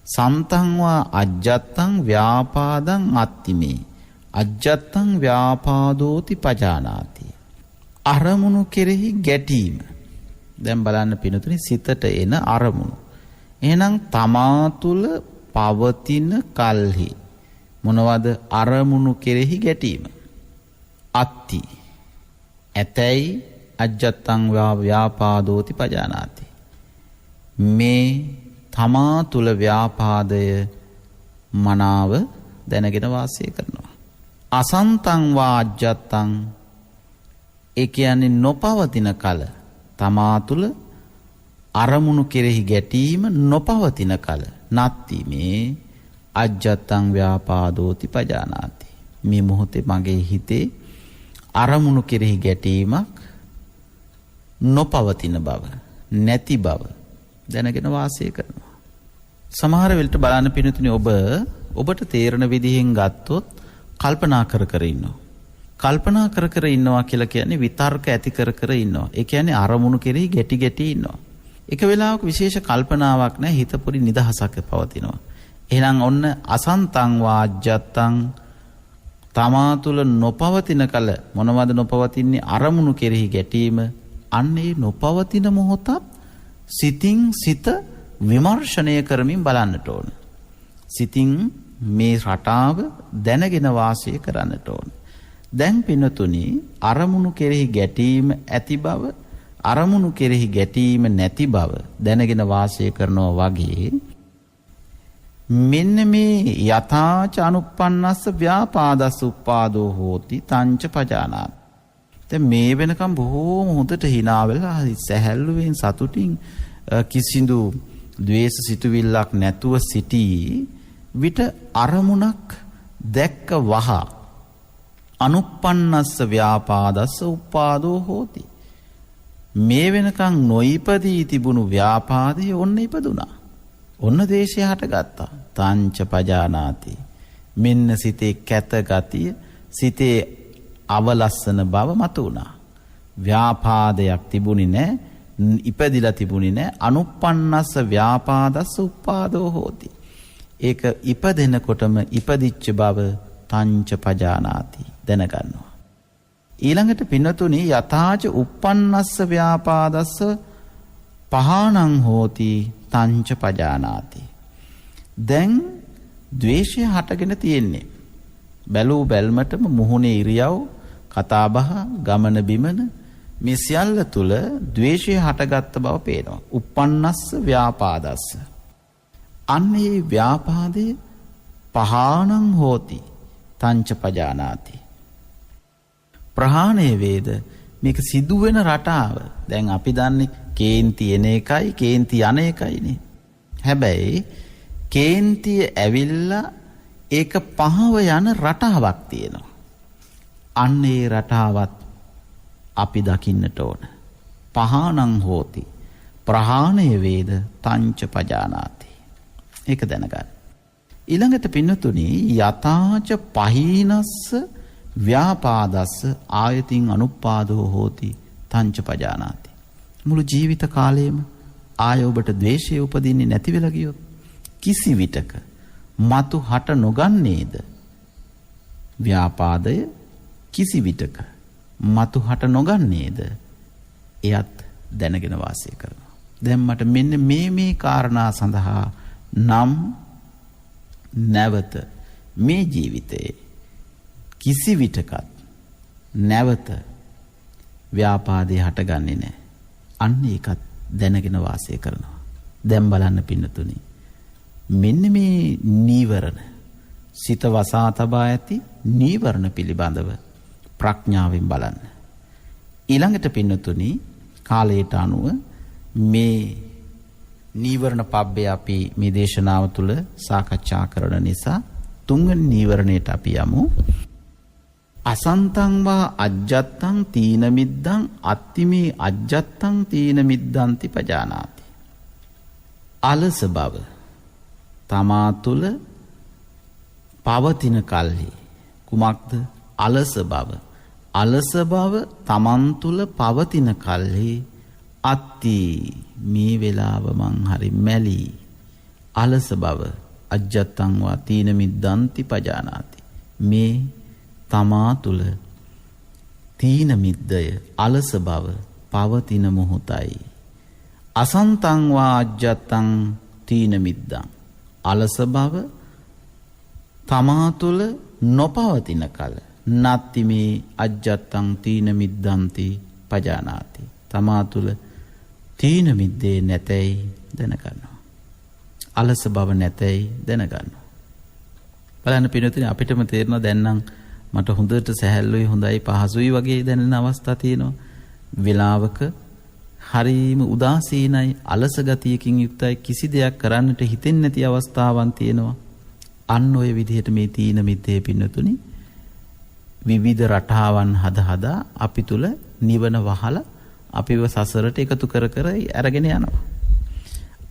සන්තං වා අජ්ජත්තං ව්‍යාපාදං අත්තිමේ අජ්ජත්තං ව්‍යාපාදෝති පජානාති. අරමුණු කෙරෙහි ගැටීම. දැන් බලන්න පිනතුනි සිතට එන අරමුණු. එහෙනම් තමා තුළ පවතින කල්හි මොනවද අරමුණු කෙරෙහි ගැටීම? අත්ති ඇතැයි අජ්ජත්තං ව්‍යාපාදෝති පජානාති. මේ තමා තුළ ව්‍යාපාදය මනාව දැනගෙන වාසය කරනවා. අසන්තං වා අජ්ජත්තං ඒ කියන්නේ නොපවතින කල තමා තුළ අරමුණු කෙරෙහි ගැටීම නොපවතින කල නත්ති මේ අජ්ජත්තං ව්‍යාපාදෝති පජානාති. මේ මොහොතේ මගේ හිතේ අරමුණු කෙරෙහි ගැටීමක් නොපවතින බව නැති බව දැනගෙන වාසය කරනවා. සමහර වෙලට බලන්න පිනතුනි ඔබට තේරෙන විදිහෙන් ගත්තොත් කල්පනා කර කර ඉන්නවා. කල්පනා කර කර ඉන්නවා කියලා කියන්නේ විතර්ක ඇති කර කර ඉන්නවා. ඒ කියන්නේ අරමුණු කෙරෙහි ගැටි ගැටි ඉන්නවා. එක වෙලාවක විශේෂ කල්පනාවක් නැහැ, හිත පොඩි නිදහසක් පවතිනවා. එහෙනම් ඔන්න අසන්තං වාජ්ජත්තං තමා තුළ නොපවතින කල මොනවද නොපවතින්නේ? අරමුණු කෙරෙහි ගැටීම. අන්නේ නොපවතින මොහොතත් සිතින් සිත විමර්ශනය කරමින් බලන්නට ඕන. සිතින් මේ රටාව දැනගෙන වාසය කරන්නට ඕන. දැන් පින්නතුනි අරමුණු කෙරෙහි ගැටීම ඇති බව අරමුණු කෙරෙහි ගැටීම නැති බව දැනගෙන වාසය කරනවා වගේ මෙන්න මේ යථාච අනුප්පන්නස්ස ව්‍යාපාදස්ස උප්පාදෝ හෝති තංච පජානාති. දැන් මේ වෙනකම් බොහෝම හොඳට hina වෙලා සැහැල්ලුවෙන් සතුටින් කිසිදු ද්වේෂ සිතුවිල්ලක් නැතුව සිටි විට අරමුණක් දැක්ක වහ අනුප්පන්නස්ස ව්‍යාපාදස්ස උප්පාදෝ හෝති. මේ වෙනකන් නොයිපදී තිබුණු ව්‍යාපාදය ඔන්න ඉපදුනා. ඔන්න දේශය හටගත්තා. තංච පජානාති. මෙන්න සිතේ කැත ගතිය සිතේ අවලස්සන බව මතු වුණා. ව්‍යාපාදයක් තිබුණේ නැහැ. ඉපදිලා තිබුණේ නැහැ. අනුප්පන්නස්ස ව්‍යාපාදස්ස උප්පාදෝ හෝති. ඒක ඉපදෙනකොටම ඉපදිච්ච බව තංච පජානාති දැනගන්නවා. ඊළඟට පින්නතුනි යථාච උප්පන්නස්ස ව්‍යාපාදස්ස පහානං හෝති තංච පජානාති. දැන් ද්වේෂය හටගෙන තියෙන්නේ. බැලූ බැල්මටම මුහුණේ ඉරියව් කතාබහ ගමන බිමන මේ සියල්ල තුල ද්වේෂය හටගත්ත බව පේනවා. උප්පන්නස්ස ව්‍යාපාදස්ස. අන්නේ ව්‍යාපාදේ පහානං හෝති තංච පජානාති. ප්‍රහාණය වේද මේක සිදුවෙන රටාව. දැන් අපි දන්නේ කේන්ති එන එකයි කේන්ති යන එකයිනේ. හැබැයි කේන්තිය ඇවිල්ලා ඒක පහව යන රටාවක් තියෙනවා. අන්න ඒ රටාවත් අපි දකින්නට ඕන. පහානං හෝති ප්‍රහාණය වේද තංච පජානාති. ඒක දැනගන්න. ඊළඟට පින්නතුනි යථාච පහීනස්ස ව්‍යාපාදස්ස ආයතින් අනුප්පාදෝ හෝති තංච පජානාති. මුළු ජීවිත කාලයේම ආය ඔබට ද්වේෂය උපදින්නේ නැති වෙලා ගියොත් කිසි විටක මතු හට නොගන්නේද ව්‍යාපාදය කිසි විටක මතු හට නොගන්නේද එයත් දැනගෙන වාසය කරනවා. දැන් මට මෙන්න මේ කාරණා සඳහා නම් නැවත මේ ජීවිතේ කිසි විටකත් නැවත ව්‍යාපාදේ හටගන්නේ නැහැ. අන්න ඒකත් දැනගෙන වාසය කරනවා. දැන් බලන්න පින්නතුනි මෙන්න මේ නීවරණ සිත වසා තබා ඇති නීවරණ පිළිබඳව ප්‍රඥාවෙන් බලන්න. ඊළඟට පින්නතුනි කාලයට අනුව මේ නීවරණ පබ්බේ අපි මේ දේශනාව තුළ සාකච්ඡා කරන නිසා තුන්වෙනි නීවරණයට අපි යමු. අසන්තං වා අජ්ජත්තං තීන මිද්දං අත්තිමේ අජ්ජත්තං තීන මිද්දන්ති පජානාති. අලස බව තමා තුළ පවතින කල්හි කුමක්ද අලස බව. අලස බව තමන් තුළ පවතින කල්හි අත්ති මේ වෙලාව මං හරි මැලි. අලස බව අජ්ජත්තං වා තීන මිද්දන්ති පජානාති. මේ තමා තුළ තීන මිද්දය අලස බව පවතින මොහොතයි. අසන්තං වා අජ්ජත්තං තීන මිද්දං. අලස බව තමා තුළ නොපවතින කල නත්ති මේ අජ්ජත්තං තීන මිද්දන්ති පජානාති. තමා තුළ තීන මිද්දේ නැතැයි දැනගන්නවා. අලස බව නැතැයි දැනගන්නවා. බලන්න පින්නතුනි අපිටම තේරෙනවා දැන් නම් මට හොඳට සැහැල්ලුයි හොඳයි පහසුයි වගේ දැනෙන අවස්ථා තියෙනවා. වෙලාවක හරීම උදාසීනයි අලස ගතියකින් යුක්තයි කිසි දෙයක් කරන්නට හිතෙන්නේ නැති අවස්ථාවන් තියෙනවා. අන්න ඔය විදිහට මේ තීන මිද්දේ පින්නතුනි විවිධ රටාවන් හදා අපි තුල නිවන වහලා අපිව සසරට එකතු කර අරගෙන යනවා.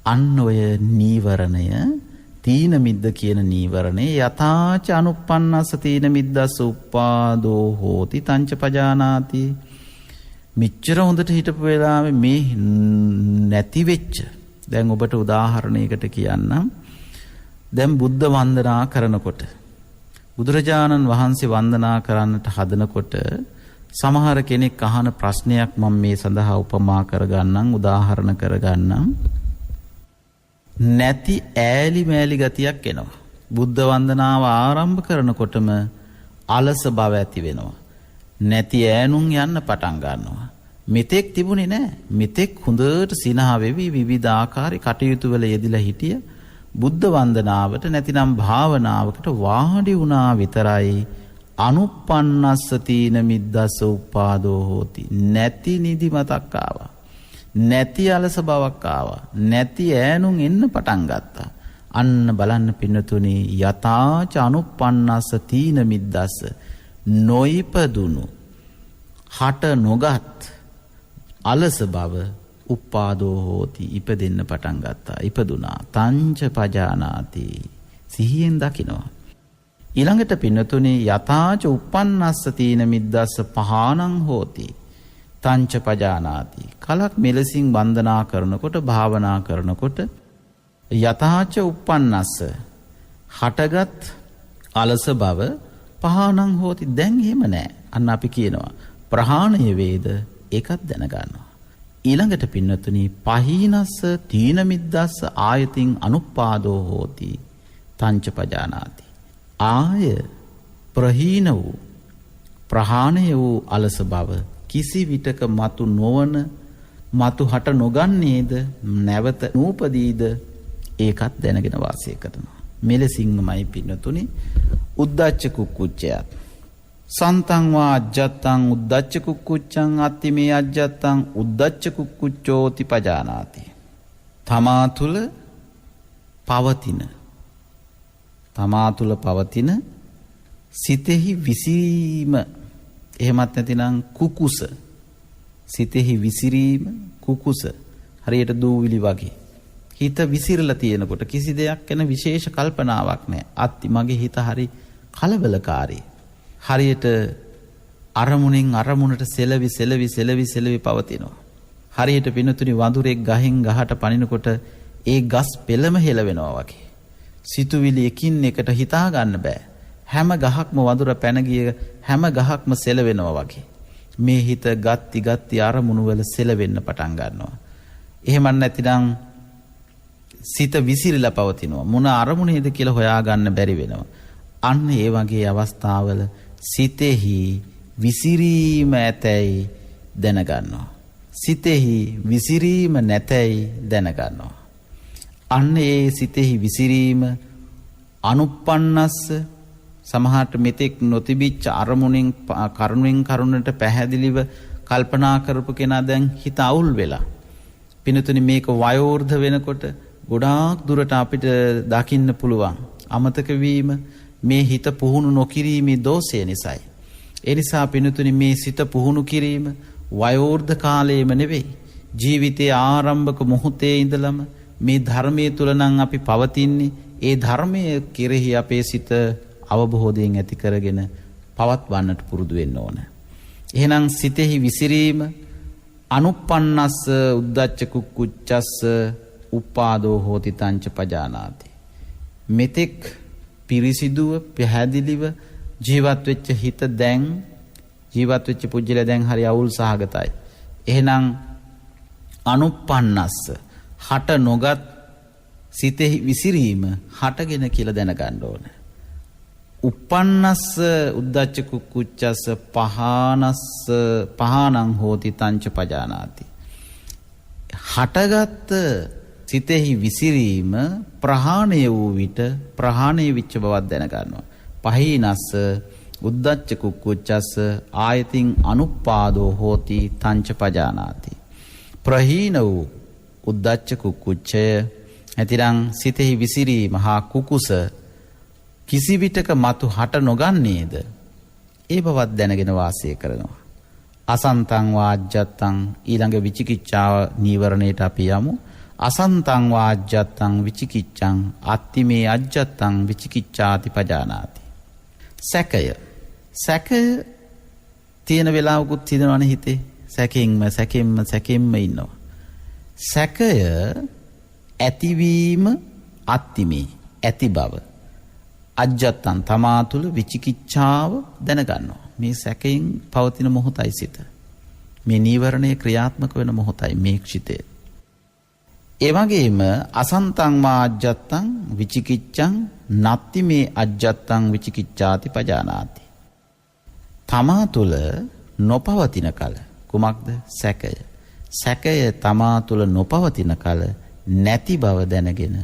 අන්න ඔය නීවරණය තීන මිද්ද කියන නීවරණේ යථාච අනුප්පන්නස්ස තීන මිද්දස්ස උප්පාදෝ හෝති තංච පජානාති. මෙච්චර හොඳට හිටපු වෙලාවේ මේ නැති වෙච්ච දැන් ඔබට උදාහරණයකට කියන්නම්. දැන් බුද්ධ වන්දනා කරනකොට බුදුරජාණන් වහන්සේ වන්දනා කරන්නට හදනකොට සමහර කෙනෙක් අහන ප්‍රශ්නයක් මම මේ සඳහා උපමා කරගන්නම් උදාහරණ කරගන්නම්. නැති ඈලි මෑලි ගතියක් එනවා. බුද්ධ වන්දනාව ආරම්භ කරනකොටම අලස බව ඇති වෙනවා. නැති ඈනුම් යන්න පටන් ගන්නවා. මෙතෙක් තිබුණේ නැහැ. මෙතෙක් හොඳට සිනහ වෙවි විවිධ ආකාරي කටයුතු වල යෙදিলা හිටිය බුද්ධ වන්දනාවට නැතිනම් භාවනාවකට වාඩි වුණා විතරයි අනුප්පන්නස්ස තීන මිද්දස්ස උපාදෝ හෝති. නැති නිදිමතක් ආවා. නැති අලස බවක් ආවා. නැති ඈනුම් එන්න පටන් ගත්තා. අන්න බලන්න පින්නතුනි යතාච අනුප්පන්නස්ස තීන මිද්දස්ස නොයිපදුණු හට නොගත් අලස බව උපාදෝ හෝති ඉපදෙන්න පටන් ගත්තා. ඉපදුනා. තංච පජානාති සිහියෙන් දකිනවා. ඊළඟට පින්නතුනි යතාච උප්පන්නස්ස තීන මිද්දස්ස පහානං හෝති තංච පජානාති. කලක් මෙලසින් වන්දනා කරනකොට භාවනා කරනකොට යතාච උප්පන්නස්ස හටගත් අලස බව පහානං හෝති දැන් එහෙම නැහැ. අන්න අපි කියනවා ප්‍රහාණය වේද ඒකත් දැනගන්නවා. ඊළඟට පින්නතුනි පහීනස්ස තීන මිද්දස්ස ආයතින් අනුපාදෝ හෝති තංච පජානාති. ආය ප්‍රහීන වූ ප්‍රහාණය වූ අලස බව කිසි විටක මතු නොවන මතු හට නොගන්නේද නැවත නූපදීද ඒකත් දැනගෙන වාසය කරනවා. මෙලෙසින්මයි පින්නතුනි උද්දච්ච කුක්කුච්චයත් සන්තං වා අජ්ජත්තං උද්දච්ච කුක්කුච්චං අත්තිමේ අජ්ජත්තං උද්දච්ච කුක්කුච්චෝති පජානාති. තමා තුළ පවතින සිතෙහි විසිරීම එහෙමත් නැතිනම් කුකුස සිතෙහි විසිරීම කුකුස හරියට දූවිලි වගේ හිත විසිරලා තියෙනකොට කිසි දෙයක් ගැන විශේෂ කල්පනාවක් නැහැ. අත්ති මගේ හිත හරි කලබලකාරී. හරියට අරමුණෙන් අරමුණට සෙලවි පවතිනවා. හරියට පිනතුනි වඳුරෙක් ගහෙන් ගහට පනිනකොට ඒ ගස් පෙළම හෙලවෙනවා වගේ. සිතුවිලි එකින් එකට හිතා ගන්න බෑ. හැම ගහක්ම වඳුර පැන ගිය හැම ගහක්ම සෙලවෙනවා වගේ. මේ හිත ගත්ති අරමුණු වල සෙලවෙන්න පටන් ගන්නවා. එහෙම නැතිනම් සිත විසිරලා පවතිනවා. මොන අරමුණේද කියලා හොයාගන්න බැරි වෙනවා. අන්න ඒ වගේ අවස්ථාවල සිතෙහි විසිරීම ඇතැයි දැනගන්නවා. සිතෙහි විසිරීම නැතැයි දැනගන්නවා. අන්න ඒ සිතෙහි විසිරීම අනුප්පන්නස්ස සමහරට මෙතෙක් නොතිබිච්ච අරමුණෙන් කරුණට පැහැදිලිව කල්පනා කරපු කෙනා දැන් හිත අවුල් වෙලා. පිනතුනි මේක වයෝවෘද්ධ වෙනකොට ගොඩාක් දුරට අපිට දකින්න පුළුවන්. අමතක වීම මේ හිත පුහුණු නොකිරීමේ දෝෂය නිසායි. ඒ නිසා පිනතුනි මේ සිත පුහුණු කිරීම වයෝවෘද්ධ කාලයේම නෙවෙයි. ජීවිතයේ ආරම්භක මොහොතේ ඉඳලම මේ ධර්මයේ තුල නම් අපි පවතින්නේ. ඒ ධර්මයේ කෙරෙහි අපේ සිත අවබෝධයෙන් ඇති කරගෙන පවත්වන්නට පුරුදු වෙන්න ඕන. එහෙනම් සිතෙහි විසිරීම අනුප්පන්නස්ස උද්දච්ච කුක්කුච්චස්ස උපාදෝ හෝති තංච පජානාති. මෙතෙක් පිරිසිදුව පැහැදිලිව ජීවත් වෙච්ච හිත දැන් ජීවත් වෙච්ච පුජ්‍යල දැන් හරි අවුල් සහගතයි. එහෙනම් අනුප්පන්නස්ස හට නොගත් සිතෙහි විසිරීම හටගෙන කියලා දැනගන්න ඕන. උප්පන්නස්ස උද්දච්ච කුක්කුච්චස්ස පහානං හෝති තංච පජානාති. හටගත් සිතෙහි විසිරීම ප්‍රහාණය වූ විට ප්‍රහාණය වෙච්ච බවක් දැනගන්නවා. පහීනස්ස උද්දච්ච කුක්කුච්චස්ස ආයතින් අනුපාදෝ හෝති තංච පජානාති. ප්‍රහීන වූ උද්දච්ච කුක්කුච්චය නැතිනම් සිතෙහි විසිරීම හා කුකුස කිසි විටක මතු හට නොගන්නේද ඒ බවත් දැනගෙන වාසය කරනවා. අසන්තං වාජ්ජත්තං ඊළඟ විචිකිච්ඡාව නීවරණයට අපි යමු. අසන්තං වාජ්ජත්තං විචිකිච්ඡං අත්තිමේ අජ්ජත්තං විචිකිච්ඡාති පජානාති. සැකය තියෙන වෙලාවකුත් තියෙනවනේ හිතේ. සැකෙන්ම ඉන්නවා. සැකය ඇතිවීම අත්තිමේ ඇති බව අජ්ජත්තං තමා තුළ විචිකිච්ඡාව දැනගන්නවා. මේ සැකයෙන් පවතින මොහොතයි සිත. මේ නීවරණය ක්‍රියාත්මක වෙන මොහොතයි මේ ක්ෂිතය. ඒ වගේම අසන්තං වා අජ්ජත්තං විචිකිච්ඡං නත්ති මේ අජ්ජත්තං විචිකිච්ඡාති පජානාති. තමා තුල නොපවතින කල කුමක්ද? සැකය. සැකය තමා තුල නොපවතින කල නැති බව දැනගෙන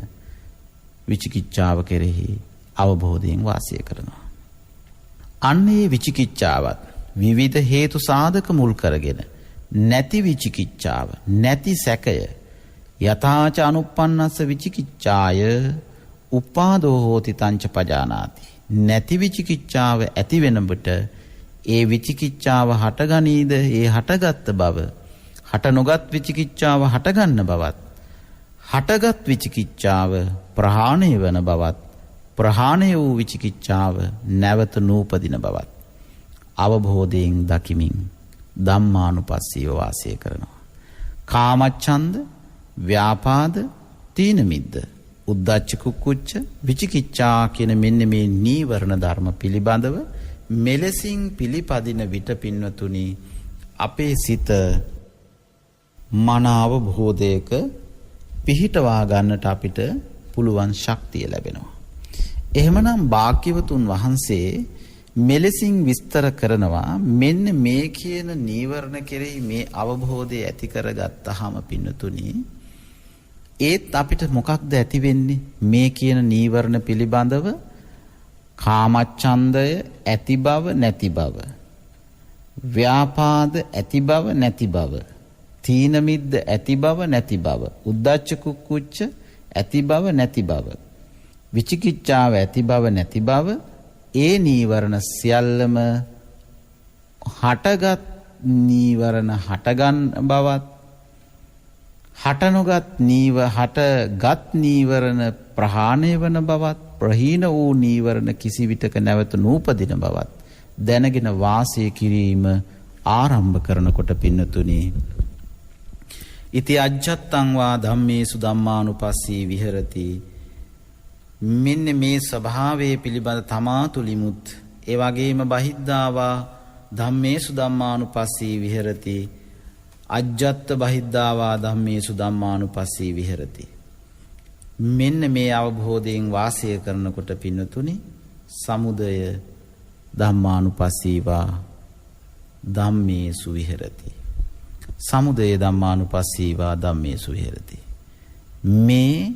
විචිකිච්ඡාව කෙරෙහි අවබෝධයෙන් වාසය කරනවා. අන්නේ විචිකිච්ඡාවත් විවිධ හේතු සාධක මුල් කරගෙන නැති විචිකිච්ඡාව, නැති සැකය යථාච අනුප්පන්නස්ස විචිකිච්ඡාය උපාදෝ හෝති තංච පජානාති. නැති විචිකිච්ඡාව ඇති වෙනකොට ඒ විචිකිච්ඡාව හටගනීද? ඒ හටගත් බව, හට නොගත් විචිකිච්ඡාව හටගන්න බවත්, හටගත් විචිකිච්ඡාව ප්‍රහාණය වන බවත්, ප්‍රහාණය වූ විචිකිච්ඡාව නැවත නූපදින බවත් අවබෝධයෙන් දකිමින් ධම්මානුපස්සීව වාසය කරනවා. කාමච්ඡන්ද, ව්‍යාපාද, තීන මිද්ද, උද්ධච්ච කුක්කුච්ච, විචිකිච්ඡා කියන මෙන්න මේ නීවරණ ධර්ම පිළිබඳව මෙලෙසින් පිළිපදින විට පින්වතුනි අපේ සිත මන අවබෝධයක පිහිටවා ගන්නට අපිට පුළුවන් ශක්තිය ලැබෙනවා. එහෙමනම් භාග්‍යවතුන් වහන්සේ මෙලෙසින් විස්තර කරනවා මෙන්න මේ කියන නීවරණ කෙරෙහි මේ අවබෝධය ඇති කරගත්තාම පින්නතුනි ඒත් අපිට මොකක්ද ඇති වෙන්නේ? මේ කියන නීවරණ පිළිබඳව කාමච්ඡන්දය ඇති බව නැති බව, ව්‍යාපාද ඇති බව නැති බව, තීන මිද්ද ඇති බව නැති බව, උද්ධච්ච කුක්කුච්ච ඇති බව නැති බව, විචිකිච්ඡාව ඇති බව නැති බව, ඒ නීවරණ සියල්ලම හටගත් නීවරණ හටගන් බවත්, හටනොගත් හටගත් නීවරණ ප්‍රහාණය වන බවත්, ප්‍රහීන වූ නීවරණ කිසි විටක නැවත නූපදින බවත් දැනගෙන වාසය කිරීම ආරම්භ කරනකොට පින්නතුනි ඉති අජ්ජත්තං වා ධම්මේසු ධම්මානුපස්සී විහෙරති. මෙන්න මේ ස්වභාවයේ පිළිබඳ තමා තුලිමුත් ඒ වගේම බහිද්ධාවා ධම්මේසු ධම්මානුපස්සී විහෙරති. අජ්ජත්ත බහිද්ධාවා ධම්මේසු ධම්මානුපස්සී විහෙරති. මෙන්න මේ අවබෝධයෙන් වාසය කරනකොට පින්නතුනි සමුදය ධම්මානුපස්සීවා ධම්මේසු විහෙරති. සමුදය ධම්මානුපස්සීවා ධම්මේසු විහෙරති. මේ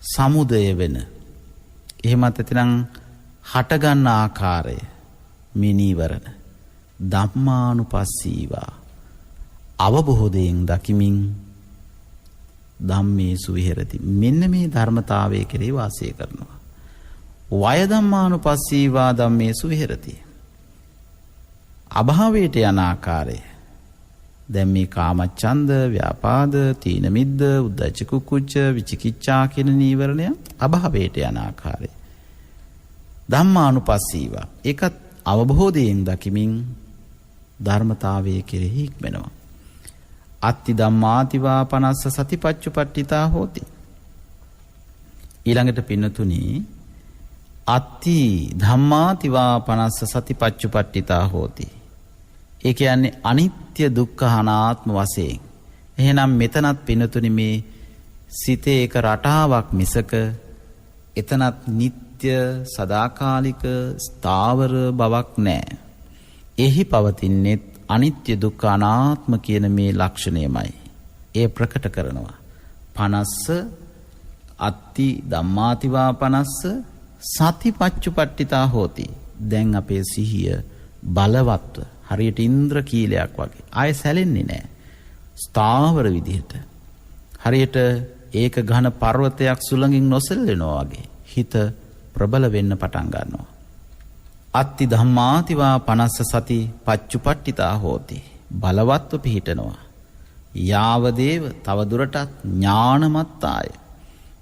සමුදය වෙන එහෙමත් ඇතිනම් හටගන්න ආකාරය මේ නීවරණ ධම්මානුපස්සීවා අවබෝධයෙන් දකිමින් ධම්මේසු විහෙරති. මෙන්න මේ ධර්මතාවයේ කෙරෙහි වාසය කරනවා. වය ධම්මානුපස්සීවා ධම්මේසු විහෙරති. අභාවයට යන ආකාරය දැන් මේ කාමච්ඡන්ද, ව්‍යාපාද, තීන මිද්ද, උද්ධච්ච කුක්කුච්ච, විචිකිච්ඡා කියන නීවරණය අභාවයට යන ආකාරය ධම්මානුපස්සීවා ඒකත් අවබෝධයෙන් දකිමින් ධර්මතාවයේ කෙරෙහි ඉක්මනවා. අත්ති ධම්මාතිවා පනස්ස සතිපච්චුපට්ඨිතා හෝති. ඊළඟට පින්නතුනි අත්ති ධම්මාතිවා පනස්ස සතිපච්චුපට්ඨිතා හෝති. ඒ කියන්නේ අනිත්‍ය දුක්ඛ අනාත්ම වශයෙන්. එහෙනම් මෙතනත් පින්නතුනි මේ සිතේ එක රටාවක් මිසක එතනත් නিত্য සදාකාලික ස්ථාවර බවක් නැහැ. එහි පවතින්නේ අනිත්‍ය දුක්ඛ අනාත්ම කියන මේ ලක්ෂණයමයි. ඒ ප්‍රකට කරනවා. පනස්ස අත්ති ධම්මාතිවා පනස්ස සතිපච්චුපට්ඨිතා හෝති. දැන් අපේ සිහිය බලවත්ව හරියට ඉන්ද්‍ර කීලයක් වගේ ආය සැලෙන්නේ නැහැ. ස්ථාවර විදිහට හරියට ඒක ඝන පර්වතයක් සුළඟින් නොසෙල්ලෙනවා වගේ හිත ප්‍රබල වෙන්න පටන් ගන්නවා. අත්ති ධම්මාතිවා පනස්ස සති පච්චුපට්ඨිතා හෝති. බලවත්ව පිහිටනවා. යාවදේව තවදුරටත් ඥානමත්තාය.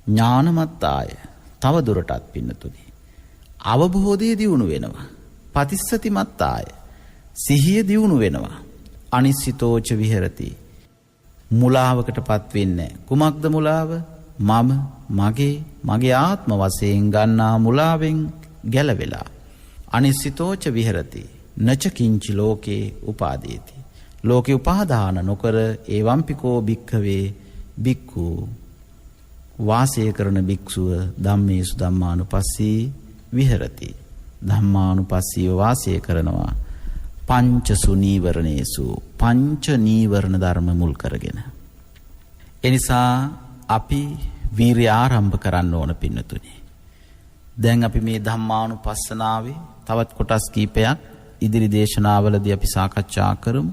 ඥානමත්තාය තවදුරටත් පින්නතුනි. අවබෝධය දියුණු වෙනවා. පතිස්සති මත්තාය. සිහිය දියුණු වෙනවා. අනිස්සිතෝච විහෙරති. මුලාවකටපත් වෙන්නේ. කුමක්ද මුලාව? මම, මගේ ආත්ම වශයෙන් ගන්නා මුලාවෙන් ගැලවෙලා. අනිස්සිතෝච විහෙරති. නච කිංචි ලෝකේ උපාදීති. ලෝකේ උපාදාන නොකර ඒවම්පිකෝ භික්ඛවේ භික්ඛු වාසය කරන භික්ෂුව ධම්මේසු ධම්මානුපස්සී විහෙරති. ධම්මානුපස්සීව වාසය කරනවා පංචසු නීවරණේසු පංච නීවරණ ධර්ම මුල් කරගෙන. එනිසා අපි වීර්ය ආරම්භ කරන්න ඕන පින්නතුනි. දැන් අපි මේ ධම්මානුපස්සනාවේ තවත් කොටස් කීපයක් ඉදිරි දේශනාවලදී අපි සාකච්ඡා කරමු.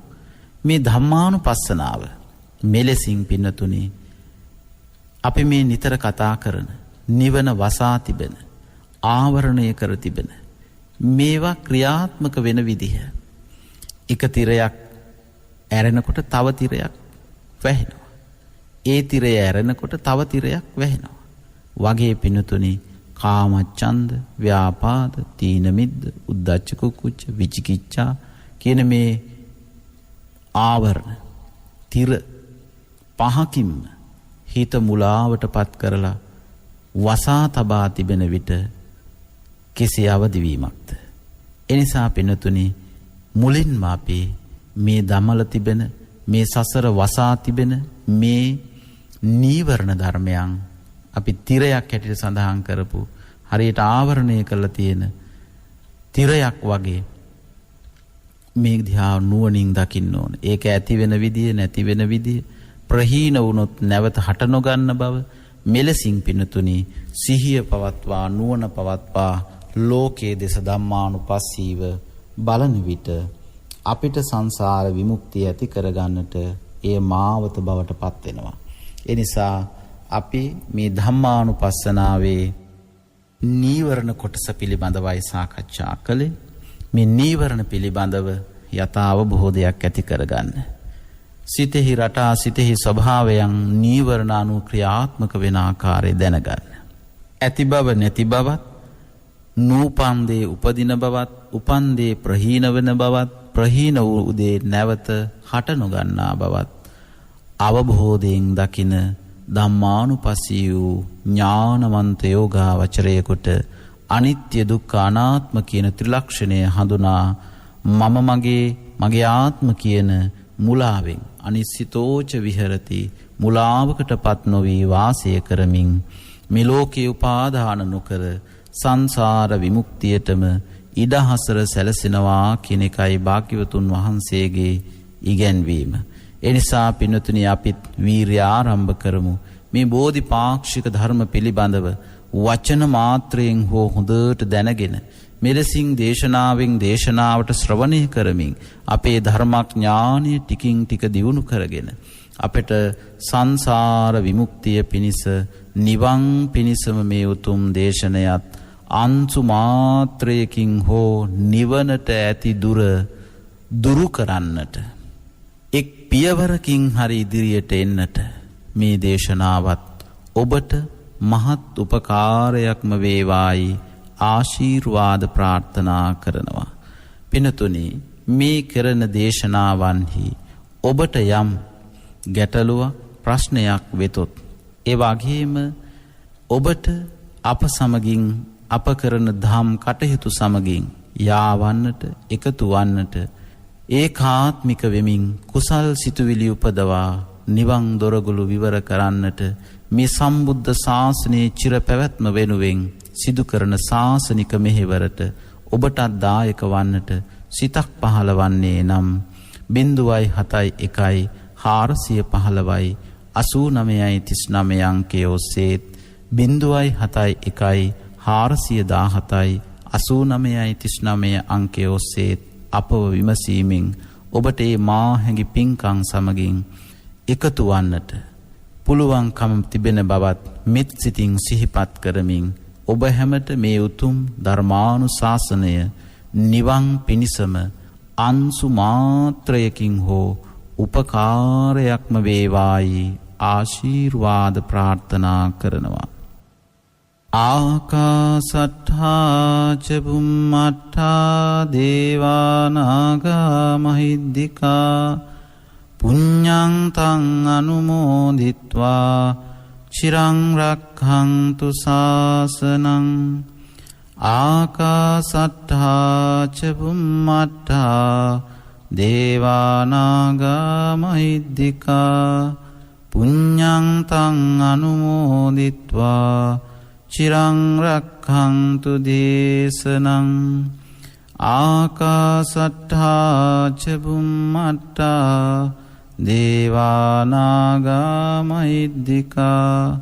මේ ධම්මානුපස්සනාව මෙලෙසින් පින්නතුනි අපි මේ නිතර කතා කරන නිවන වසා තිබෙන ආවරණය කර තිබෙන මේවා ක්‍රියාත්මක වෙන විදිහ. එක තිරයක් ඇරෙනකොට තව තිරයක් වැහෙනවා. ඒ තිරය ඇරෙනකොට තව තිරයක් වැහෙනවා. වගේ පින්නතුනි කාමච්ඡන්ද, ව්‍යාපාද, තීන මිද්ද, උද්ධච්ච කුක්කුච්ච, විචිකිච්ඡා කියන මේ ආවරණ තිර පහකින්ම හිත මුලාවට පත් කරලා වසා තබා තිබෙන විට කෙසේ අවදිවීමක්ද. එනිසා පින්නතුනි මුලින්ම අපි මේ දමල තිබෙන මේ සසර වසා තිබෙන මේ නීවරණ ධර්මයන් අපි තිරයක් හැටියට සඳහන් කරපු හරියට ආවරණය කරලා තියෙන තිරයක් වගේ මේ දිහා නුවණින් දකින්න ඕන. ඒක ඇති වෙන විදිය නැති වෙන විදිය ප්‍රහීන වුණොත් නැවත හට නොගන්න බව මෙලසින් පින්නතුනි සිහිය පවත්වා නුවණ පවත්වා ලෝකයේ දෙස ධම්මානුපස්සීව බලන විට අපිට සංසාර විමුක්තිය ඇති කරගන්නට එය මාවත බවට පත් වෙනවා. ඒ නිසා අපි මේ ධම්මානුපස්සනාවේ නීවරණ කොටස පිළිබඳවයි සාකච්ඡා කළේ. මේ නීවරණ පිළිබඳව යථාවබෝධයක් ඇති කරගන්න. සිතෙහි රටා සිතෙහි ස්වභාවයන් නීවරණ අනුව ක්‍රියාත්මක වෙන ආකාරය දැනගන්න. ඇති බව නැති බවත්, නූපන් දේ උපදින බවත්, උපන් දේ ප්‍රහීන වෙන බවත්, ප්‍රහීන වූ දේ නැවත හට නොගන්නා බවත් අවබෝධයෙන් දකින ධම්මානුපස්සී වූ ඥානවන්ත යෝගාවචරයෙකුට අනිත්‍ය දුක්ඛ අනාත්ම කියන ත්‍රිලක්ෂණය හඳුනා මම මගේ ආත්ම කියන මුලාවෙන් අනිසිතෝච විහෙරති මුලාවකටපත් නොවී වාසය කරමින් මේ ලෝකේ උපාදාන නොකර සංසාර විමුක්තියටම ඉඩහසර සැලසෙනවා කියන එකයි භාග්‍යවතුන් වහන්සේගේ ඉගැන්වීම. එනිසා පින්නතුනි අපිත් වීර්ය ආරම්භ කරමු. මේ බෝධිපාක්ෂික ධර්ම පිළිබඳව වචන මාත්‍රයෙන් හෝ හොඳට දැනගෙන මෙලෙසින් දේශනාවෙන් දේශනාවට ශ්‍රවණය කරමින් අපේ ධර්මඥානය ටිකින් ටික දියුණු කරගෙන අපට සංසාර විමුක්තිය පිණිස නිවන් පිණිසම මේ උතුම් දේශනයත් අංශු මාත්‍රයකින් හෝ නිවනට ඇති දුරු කරන්නට එක් පියවරකින් හරි ඉදිරියට එන්නට මේ දේශනාවත් ඔබට මහත් උපකාරයක්ම වේවායි ආශීර්වාද ප්‍රාර්ථනා කරනවා. පිනතුනි මේ කරන දේශනාවන්හි ඔබට යම් ගැටලුවක් ප්‍රශ්නයක් වෙතොත් ඒ වගේම ඔබට අප සමගින් අප කරන ධම් කටයුතු සමගින් යාවන්නට එකතු වන්නට ඒකාත්මික වෙමින් කුසල් සිතුවිලි උපදවා නිවන් දොරගුළු විවර කරන්නට මේ සම්බුද්ධ ශාසනයේ චිර පැවැත්ම වෙනුවෙන් සිදු කරන ශාසනික මෙහෙවරට ඔබටත් දායක වන්නට සිතක් පහළවන්නේ නම් 071 415 8939 අංකයේ ඔස්සේ 071 417 8939 අංකයේ ඔස්සේ අපව විමසීමෙන් ඔබට මේ මා හැඟි පින්කම් සමගින් එකතු වන්නට පුළුවන්කම තිබෙන බවත් මෙත් සිතින් සිහිපත් කරමින් ඔබ හැමට මේ උතුම් ධර්මානුශාසනය නිවන් පිණිසම අංශු මාත්‍රයකින් හෝ උපකාරයක්ම වේවායි ආශීර්වාද ප්‍රාර්ථනා කරනවා. ආකාසට්ඨා ච බුම්මට්ඨා දේවා නාග මහිද්దికා පුඤ්ඤං තං අනුමෝදිත්වා චිරං රක්ඛන්තු ශාසනං. ආකාසට්ඨා ච බුම්මට්ඨා දේවානාගා මහිද්దికා පුඤ්ඤං තං අනුමෝදිත්වා චිරං රක්ඛන්තු දේශනං ආකාසට්ඨා ච බුම්මට්ඨා දේවානාගා මහිද්దికා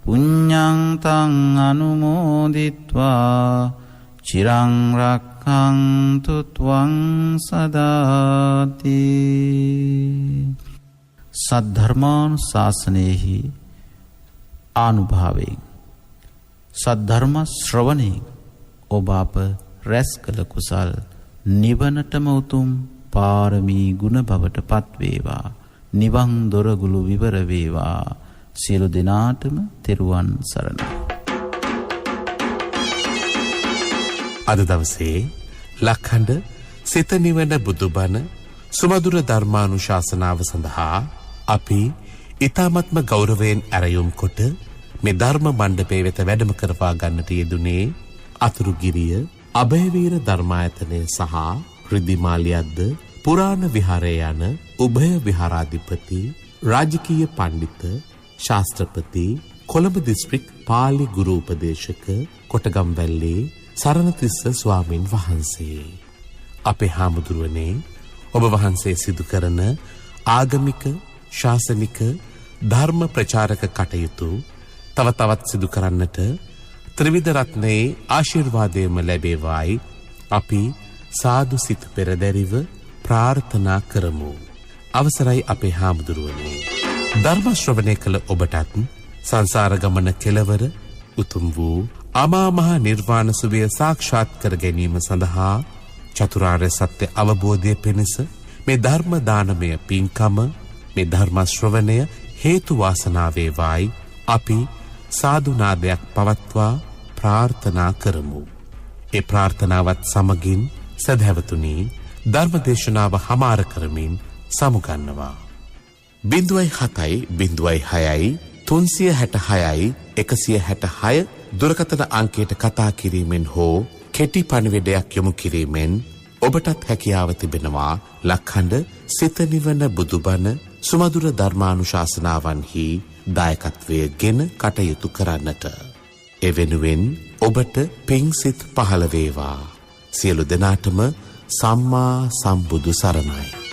පුඤ්ඤං තං අනුමෝදිත්වා චිරං රක්ඛන්තු ත්වං සදාති. සද්ධර්මානුශාසනයෙහි ආනුභාවයෙන් සද්ධර්ම ශ්‍රවණයෙන් ඔබ අප රැස් කළ කුසල් නිවනටම උතුම් පාරමී ගුණ බවට පත්වේවා. නිවන් දොරගුළු විවර වේවා. සියලු දෙනාටම තෙරුවන් සරණයි. අද දවසේ ලක්හඬ සිත නිවන බුදුබණ සුමధుර ධර්මානුශාසනාව සඳහා අපි ඊ타මත්ම ගෞරවයෙන් ඇරයුම් කොට මේ ධර්ම මණ්ඩපයේ වෙත වැඩම කරවා ගන්නට යෙදුනේ අතුරුගිරිය අභයවීර ධර්මායතනය සහ රිදිමාලියද්ද පුරාණ විහාරයේ යන උභය විහාරාධිපති රාජකීය පඬිත ශාස්ත්‍රපති කොළඹ දිස්ත්‍රික් පාලි ගුරු උපදේශක කොටගම්වැල්ලේ සරණතිස්ස ස්වාමින් වහන්සේ. අපේ හාමුදුරුවනේ ඔබ වහන්සේ සිදු කරන ආගමික ශාසනික ධර්ම ප්‍රචාරක කටයුතු තව තවත් සිදු කරන්නට ත්‍රිවිධ රත්නයේ ආශිර්වාදයම ලැබේවායි අපි සාදු සිත පෙරදැරිව ප්‍රාර්ථනා කරමු. අවසරයි අපේ හාමුදුරුවනේ. ධර්ම ශ්‍රවණය කළ ඔබටත් සංසාර ගමන කෙලවර උතුම් වූ අමා මහ නිර්වාණ සුවය සාක්ෂාත් කර ගැනීම සඳහා චතුරාර්ය සත්‍ය අවබෝධය පිණිස මේ ධර්ම දානමය පින්කම මේ ධර්ම ශ්‍රවණය හේතු වාසනා වේවායි අපි සාදු නාදයක් පවත්වා ප්‍රාර්ථනා කරමු. ඒ ප්‍රාර්ථනාවත් සමගින් සදහැවතුනි ධර්ම දේශනාව හමාර කරමින් සමුගන්නවා. 0706 366 166 දුරකථන අංකයට කතා කිරීමෙන් හෝ කෙටි පණිවිඩයක් යොමු කිරීමෙන් ඔබටත් හැකියාව තිබෙනවා ලක්හඬ සිත නිවන බුදුබණ සුමధుර ධර්මානුශාසනාවන්හි දායකත්වය ගෙන කටයුතු කරන්නට. එවෙනුවෙන් ඔබට පිං සිත් පහළ වේවා. සියලු දෙනාටම සම්මා සම්බුදු සරණයි.